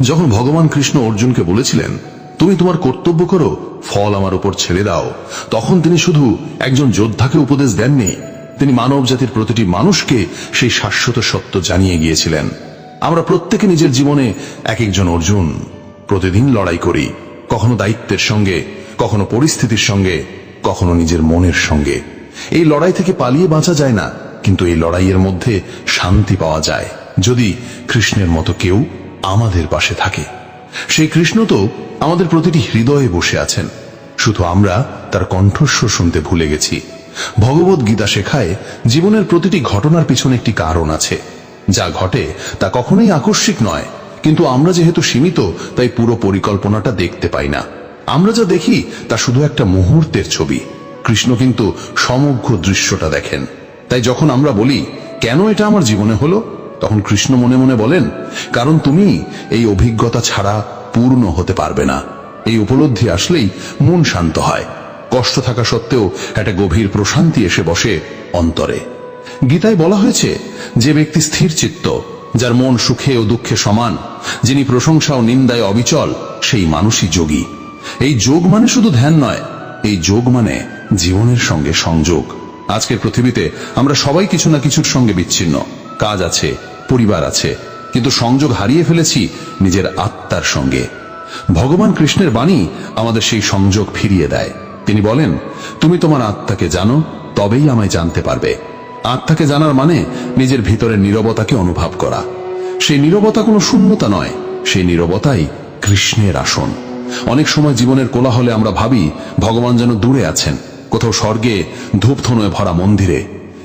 C: যখন ভগবান কৃষ্ণ অর্জুনকে বলেছিলেন, তুমি তোমার কর্তব্য করো, ফল আমার উপর ছেড়ে দাও, তখন তিনি শুধু একজন যোদ্ধাকে উপদেশ দেননি, তিনি মানব জাতির প্রতিটি মানুষকে সেই শাশ্বত সত্য জানিয়ে গিয়েছিলেন। আমরা প্রত্যেকে নিজের জীবনে এক একজন অর্জুন। প্রতিদিন লড়াই করি, কখনো দায়িত্বের সঙ্গে, কখনো পরিস্থিতির সঙ্গে, কখনো নিজের মনের সঙ্গে। এই লড়াই থেকে পালিয়ে বাঁচা যায় না, কিন্তু এই লড়াইয়ের মধ্যে শান্তি পাওয়া যায় যদি কৃষ্ণের মতো কেউ আমাদের পাশে থাকে। সেই কৃষ্ণ তো আমাদের প্রতিটি হৃদয়ে বসে আছেন, শুধু আমরা তার কণ্ঠস্বর শুনতে ভুলে গেছি। ভগবদ গীতা শেখায় জীবনের প্রতিটি ঘটনার পিছনে একটি কারণ আছে। যা ঘটে তা কখনোই আকস্মিক নয়, কিন্তু আমরা যেহেতু সীমিত তাই পুরো পরিকল্পনাটা দেখতে পাই না। আমরা যা দেখি তা শুধু একটা মুহূর্তের ছবি, কৃষ্ণ কিন্তু সমগ্র দৃশ্যটা দেখেন। তাই যখন আমরা বলি, কেন এটা আমার জীবনে হলো, তখন কৃষ্ণ মনে মনে বলেন, কারণ তুমি এই অভিজ্ঞতা ছাড়া পূর্ণ হতে পারবে না। এই উপলব্ধি আসলেই মন শান্ত হয়। কষ্ট থাকা সত্ত্বেও একটা গভীর প্রশান্তি এসে বসে অন্তরে। গীতায় বলা হয়েছে, যে ব্যক্তি স্থির চিত্ত, যার মন সুখে ও দুঃখে সমান, যিনি প্রশংসা ও নিন্দায় অবিচল, সেই মানুষই যোগী। এই যোগ মানে শুধু ধ্যান নয়, এই যোগ মানে জীবনের সঙ্গে সংযোগ। আজকের পৃথিবীতে আমরা সবাই কিছু না কিছুর সঙ্গে বিচ্ছিন্ন। কাজ আছে, পরিবার আছে, কিন্তু সংযোগ হারিয়ে ফেলেছি নিজের আত্মার সঙ্গে। ভগবান কৃষ্ণের বাণী আমাদের সেই সংযোগ ফিরিয়ে দেয়। তিনি বলেন, তুমি তোমার আত্মাকে জানো, তবেই আমায় জানতে পারবে। আত্মাকে জানার মানে নিজের ভিতরের নীরবতাকে অনুভব করা। সেই নীরবতা কোনো শূন্যতা নয়, সেই নীরবতাই কৃষ্ণের আসন। অনেক সময় জীবনের কোলাহলে আমরা ভাবি ভগবান যেন দূরে আছেন, কোথাও স্বর্গে ধূপধুনোয় ভরা মন্দিরে,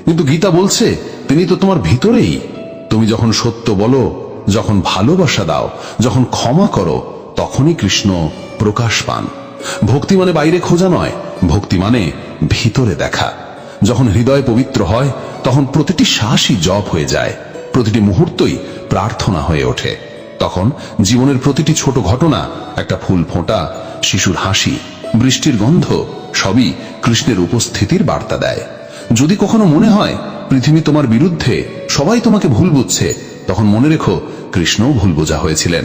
C: কিন্তু গীতা বলছে তিনি তো তোমার ভিতরেই। তুমি যখন সত্য বলো, যখন ভালোবাসা দাও, যখন ক্ষমা করো, তখনই কৃষ্ণ প্রকাশ পান। ভক্তি মানে বাইরে খোঁজা নয়, ভক্তি মানে ভিতরে দেখা। যখন হৃদয় পবিত্র হয়, তখন প্রতিটি শ্বাসই জপ হয়ে যায়, প্রতিটি মুহূর্তই প্রার্থনা হয়ে ওঠে। তখন জীবনের প্রতিটি ছোট ঘটনা, একটা ফুল ফোঁটা, শিশুর হাসি, বৃষ্টির গন্ধ, সবই কৃষ্ণের উপস্থিতির বার্তা দেয়। যদি কখনো মনে হয় পৃথিবী তোমার বিরুদ্ধে, সবাই তোমাকে ভুল বুঝছে, তখন মনে রেখো কৃষ্ণও ভুল বোঝা হয়েছিলেন।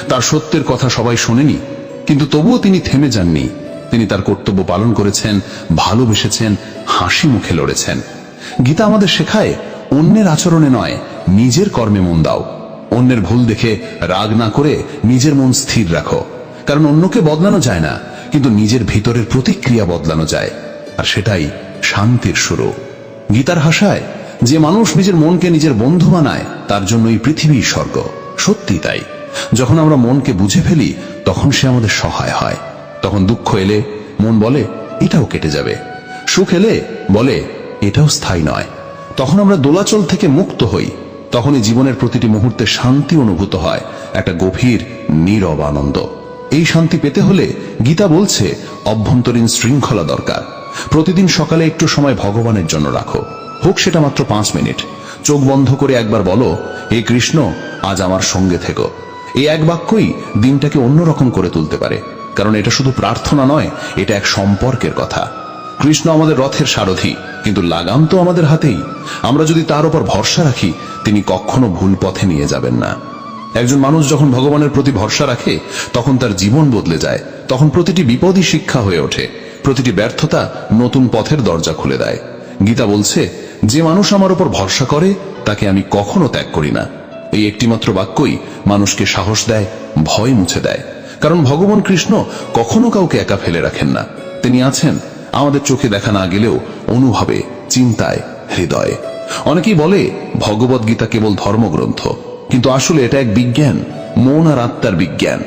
C: তার সত্যের কথা সবাই শোনেনি, কিন্তু তবুও তিনি থেমে যাননি। তিনি তার কর্তব্য পালন করেছেন, ভালোবেসেছেন, হাসি মুখে লড়েছেন। গীতা আমাদের শেখায়, অন্যের আচরণে নয়, নিজের কর্মে মন দাও। অন্যের ভুল দেখে রাগ না করে নিজের মন স্থির রাখো, কারণ অন্যকে বদলানো যায় না, কিন্তু নিজের ভিতরের প্রতিক্রিয়া বদলানো যায়, আর সেটাই শান্তির শুরু। গীতার ভাষায়, যে মানুষ নিজের মনকে নিজের বন্ধু বানায়, তার জন্য এই পৃথিবী স্বর্গ।
G: সত্যি তাই, যখন আমরা মনকে বুঝে ফেলি তখন সে আমাদের সহায় হয়। তখন দুঃখ এলে মন বলে এটাও কেটে যাবে, সুখ এলে বলে এটাও স্থায়ী নয়। তখন আমরা দোলাচল থেকে মুক্ত হই। তখনই জীবনের প্রতিটি মুহূর্তে শান্তি অনুভূত হয়, একটা গভীর নীরব আনন্দ। এই শান্তি পেতে হলে গীতা বলছে অভ্যন্তরীণ শৃঙ্খলা দরকার। প্রতিদিন সকালে একটু সময় ভগবানের জন্য রাখো, হোক সেটা মাত্র 5 মিনিট। চোখ বন্ধ করে একবার বলো, হে কৃষ্ণ, আজ আমার সঙ্গে থেকো। এই এক বাক্যই দিনটাকে অন্যরকম করে তুলতে পারে, কারণ এটা শুধু প্রার্থনা নয়, এটা এক সম্পর্কের কথা। কৃষ্ণ আমাদের রথের সারথি, কিন্তু লাগাম তো আমাদের হাতেই। আমরা যদি তার উপর ভরসা রাখি, তিনি কখনো ভুল পথে নিয়ে যাবেন না। একজন মানুষ যখন ভগবানের প্রতি ভরসা রাখে তখন তার জীবন বদলে যায়। তখন প্রতিটি বিপদই শিক্ষা হয়ে ওঠে, প্রতিটি ব্যর্থতা নতুন পথের দরজা খুলে দেয়। গীতা বলছে, যে মানুষ আমার উপর ভরসা করে তাকে আমি কখনো ত্যাগ করি না। এই একটিমাত্র বাক্যই মানুষকে সাহস দেয়, ভয় মুছে দেয়। কারণ ভগবান কৃষ্ণ কখনো কাউকে একা ফেলে রাখেন না। তিনি আছেন আমাদের চোখে দেখা না গেলেও অনুভবে, চিন্তায়, হৃদয়ে। অনেকেই বলে ভগবদ গীতা কেবল ধর্মগ্রন্থ, কিন্তু আসলে এটা এক বিজ্ঞান, মন আর আত্মার বিজ্ঞান।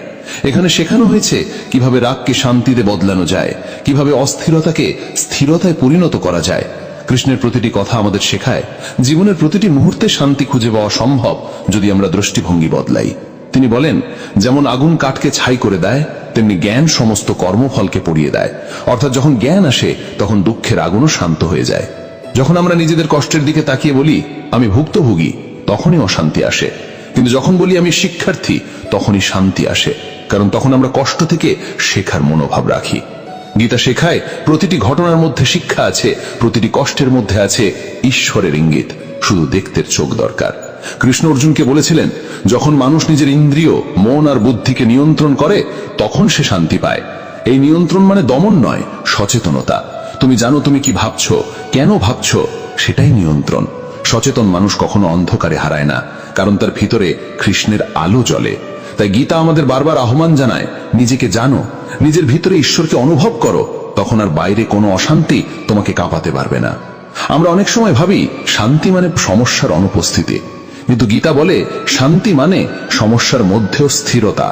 G: এখানে শেখানো হয়েছে কিভাবে রাগকে শান্তিতে বদলানো যায়, কিভাবে অস্থিরতাকে স্থিরতায় পরিণত করা যায়। কৃষ্ণের প্রতিটি কথা আমাদের শেখায় জীবনের প্রতিটি মুহূর্তে শান্তি খুঁজে পাওয়া সম্ভব যদি আমরা দৃষ্টিভঙ্গি বদলাই। তিনি বলেন, যেমন আগুন কাঠকে ছাই করে দেয়, তেমনি জ্ঞান সমস্ত কর্মফলকে পড়িয়ে দেয়। অর্থাৎ যখন জ্ঞান আসে তখন দুঃখের আগুনও শান্ত হয়ে যায়। যখন আমরা নিজেদের কষ্টের দিকে তাকিয়ে বলি আমি ভুক্তভোগী, তখনই অশান্তি আসে। কিন্তু যখন বলি আমি শিক্ষার্থী, তখনই শান্তি আসে, কারণ তখন আমরা কষ্ট থেকে শেখার মনোভাব রাখি। গীতা শেখায় প্রতিটি ঘটনার মধ্যে শিক্ষা আছে, প্রতিটি কষ্টের মধ্যে আছে ঈশ্বরের ইঙ্গিত, শুধু দেখতে চোখ দরকার। কৃষ্ণ অর্জুনকে বলেছিলেন, যখন মানুষ নিজের ইন্দ্রিয়, মন আর বুদ্ধিকে নিয়ন্ত্রণ করে তখন সে শান্তি পায়। এই নিয়ন্ত্রণ মানে দমন নয়, সচেতনতা। তুমি জানো তুমি কি ভাবছো, কেন ভাবছো, সেটাই নিয়ন্ত্রণ। সচেতন মানুষ কখনো অন্ধকারে হারায় না, কারণ তার ভিতরে কৃষ্ণের আলো জ্বলে। তাই গীতা আমাদের বারবার আহ্বান জানায়, নিজেকে জানো, নিজের ভিতরে ঈশ্বরকে অনুভব করো, তখন আর বাইরে কোনো অশান্তি তোমাকে কাঁপাতে পারবে না। আমরা অনেক সময় ভাবি শান্তি মানে সমস্যার অনুপস্থিতি, কিন্তু গীতা বলে শান্তি মানে সমস্যার মধ্যেও স্থিরতা।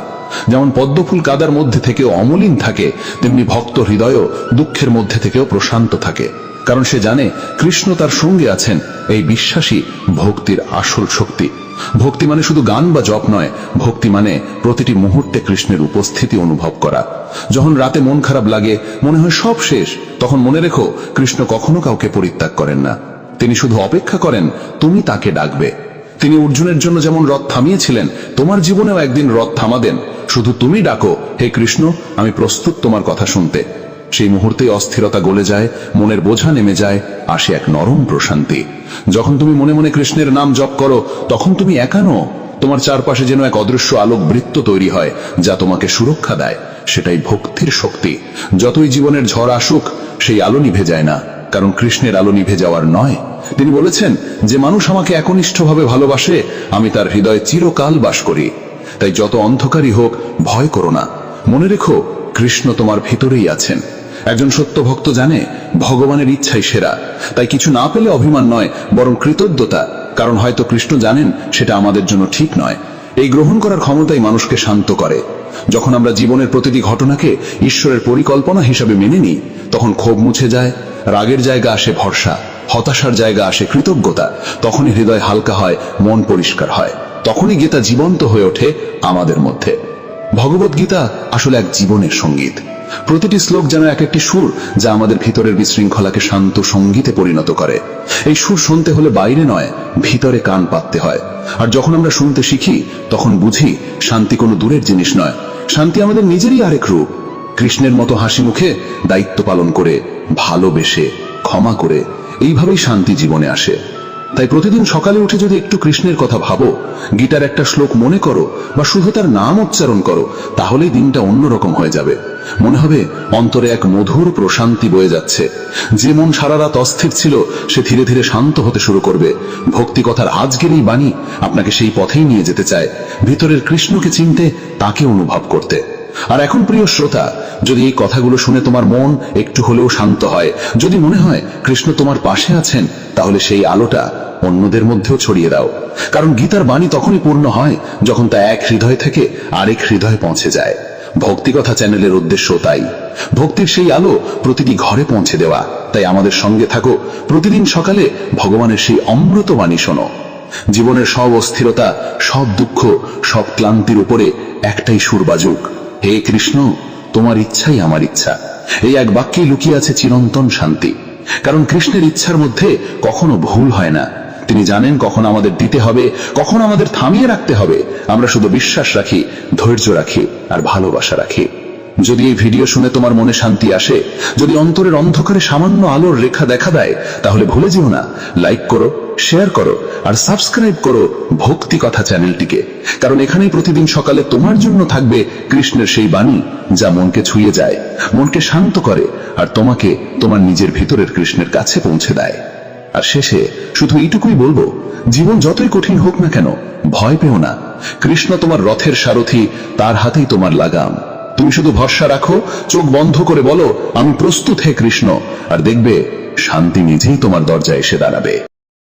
G: যেমন পদ্মফুল কাদার মধ্যে থেকেও অমলিন থাকে, তেমনি ভক্ত হৃদয়ও দুঃখের মধ্যে থেকেও প্রশান্ত থাকে, কারণ সে জানে কৃষ্ণ তার সঙ্গে আছেন। এই বিশ্বাসী ভক্তির আসল শক্তি। ভক্তি মানে শুধু গান বা জপ নয়, ভক্তি মানে প্রতিটি মুহূর্তে কৃষ্ণের উপস্থিতি অনুভব করা। যখন রাতে মন খারাপ লাগে, মনে হয় সব শেষ, তখন মনে রেখো কৃষ্ণ কখনো কাউকে পরিত্যাগ করেন না। তিনি শুধু অপেক্ষা করেন তুমি তাকে ডাকবে। তিনি অর্জুনের জন্য যেমন রথ থামিয়েছিলেন, তোমার জীবনেও একদিন রথ থামাবেন। শুধু তুমি ডাকো, হে কৃষ্ণ, আমি প্রস্তুত তোমার কথা শুনতে। সেই মুহূর্তেই অস্থিরতা গলে যায়, মনের বোঝা নেমে যায়, আসে এক নরম প্রশান্তি। যখন তুমি মনে মনে কৃষ্ণের নাম জপ করো, তখন তুমি একা নও, তোমার চারপাশে যেন এক অদৃশ্য আলোক বৃত্ত তৈরি হয়, যা তোমাকে সুরক্ষা দেয়। সেটাই ভক্তির শক্তি। যতই জীবনের ঝড় আসুক, সেই আলো নিভে যায় না, কারণ কৃষ্ণের আলো নিভে যাওয়ার নয়। তিনি বলেছেন, যে মানুষ আমাকে একনিষ্ঠভাবে ভালোবাসে, আমি তার হৃদয়ে চিরকাল বাস করি। তাই যত অন্ধকারই হোক, ভয় করো না, মনে রেখো কৃষ্ণ তোমার ভিতরেই আছেন। একজন সত্য ভক্ত জানে ভগবানের ইচ্ছাই সেরা। তাই কিছু না পেলে অভিমান নয়, বরং কৃতজ্ঞতা, কারণ হয়তো কৃষ্ণ জানেন সেটা আমাদের জন্য ঠিক নয়। এই গ্রহণ করার ক্ষমতাই মানুষকে শান্ত করে। যখন আমরা জীবনের প্রতিটি ঘটনাকে ঈশ্বরের পরিকল্পনা হিসাবে মেনে নিই, তখন ক্ষোভ মুছে যায়, রাগের জায়গা আসে ভরসা, হতাশার জায়গা আসে কৃতজ্ঞতা। তখনই হৃদয় হালকা হয়, মন পরিষ্কার হয়, তখনই গীতা জীবন্ত হয়ে ওঠে আমাদের মধ্যে। ভগবদ গীতা আসলে এক জীবনের সঙ্গীত। প্রতিটি শ্লোক যেন এক একটি সুর, যা আমাদের ভিতরের বিশৃঙ্খলাকে শান্ত সঙ্গীতে পরিণত করে। এই সুর শুনতে হলে বাইরে নয়, ভিতরে কান পাততে হয়। আর যখন আমরা শুনতে শিখি, তখন বুঝি শান্তি কোনো দূরের জিনিস নয়, শান্তি আমাদের নিজেরই আরেক রূপ। কৃষ্ণের মতো হাসি মুখে, দায়িত্ব পালন করে, ভালোবেসে, ক্ষমা করে, এইভাবেই শান্তি জীবনে আসে। তাই প্রতিদিন সকালে উঠে যদি একটু কৃষ্ণের কথা ভাবো, গীতার একটা শ্লোক মনে করো, বা শুধু তার নাম উচ্চারণ করো, তাহলেই দিনটা অন্যরকম হয়ে যাবে। মনে হবে অন্তরে এক মধুর প্রশান্তি বয়ে যাচ্ছে। যে মন সারা রাত অস্থির ছিল, সে ধীরে ধীরে শান্ত হতে শুরু করবে। ভক্তি কথার আজকের এই বাণী আপনাকে সেই পথেই নিয়ে যেতে চায়, ভিতরের কৃষ্ণকে চিনতে, তাকে অনুভব করতে। আর এখন প্রিয় শ্রোতা, যদি এই কথাগুলো শুনে তোমার মন একটু হলেও শান্ত হয়, যদি মনে হয় কৃষ্ণ তোমার পাশে আছেন, তাহলে সেই আলোটা
F: অন্যদের মধ্যেও ছড়িয়ে দাও, কারণ গীতার বাণী তখনই পূর্ণ হয় যখন তা এক হৃদয় থেকে আরেক হৃদয়ে পৌঁছে যায়। ভক্তিকথা চ্যানেলের উদ্দেশ্য তাই, ভক্তির সেই আলো প্রতিটি ঘরে পৌঁছে দেওয়া। তাই আমাদের সঙ্গে থাকো, প্রতিদিন সকালে ভগবানের সেই অমৃত বাণী শোনো। জীবনের সব অস্থিরতা, সব দুঃখ, সব ক্লান্তির উপরে একটাই সুর বাজুক, হে কৃষ্ণ, তোমার ইচ্ছাই আমার ইচ্ছা। এই এক বাক্যেই লুকিয়ে আছে চিরন্তন শান্তি। কারণ কৃষ্ণের ইচ্ছার মধ্যে কখনো ভুল হয় না। তিনি জানেন কখন আমাদের দিতে হবে, কখন আমাদের থামিয়ে রাখতে হবে। আমরা শুধু বিশ্বাস রাখি, ধৈর্য রাখি আর ভালোবাসা রাখি। যদি এই ভিডিও শুনে তোমার মনে শান্তি আসে, যদি অন্তরের অন্ধকারে সামান্য আলোর রেখা দেখা দেয়, তাহলে ভুলে যেও না, লাইক করো, শেয়ার করো আর সাবস্ক্রাইব করো ভক্তি কথা চ্যানেলটিকে। কারণ এখানেই প্রতিদিন সকালে তোমার জন্য থাকবে কৃষ্ণের সেই বাণী, যা মনকে ছুঁয়ে যায়, মনকে শান্ত করে আর তোমাকে তোমার নিজের ভিতরের কৃষ্ণের কাছে পৌঁছে দেয়। আর শেষে শুধু এইটুকুই বলবো, জীবন যতই কঠিন হোক না কেন, ভয় পেও না। কৃষ্ণ তোমার রথের সারথি, তার হাতেই তোমার লাগাম। তুমি শুধু ভরসা রাখো, চোখ বন্ধ করে বলো, আমি প্রস্তুত হে কৃষ্ণ, আর দেখবে শান্তি নিজেই তোমার দরজায় এসে দাঁড়াবে।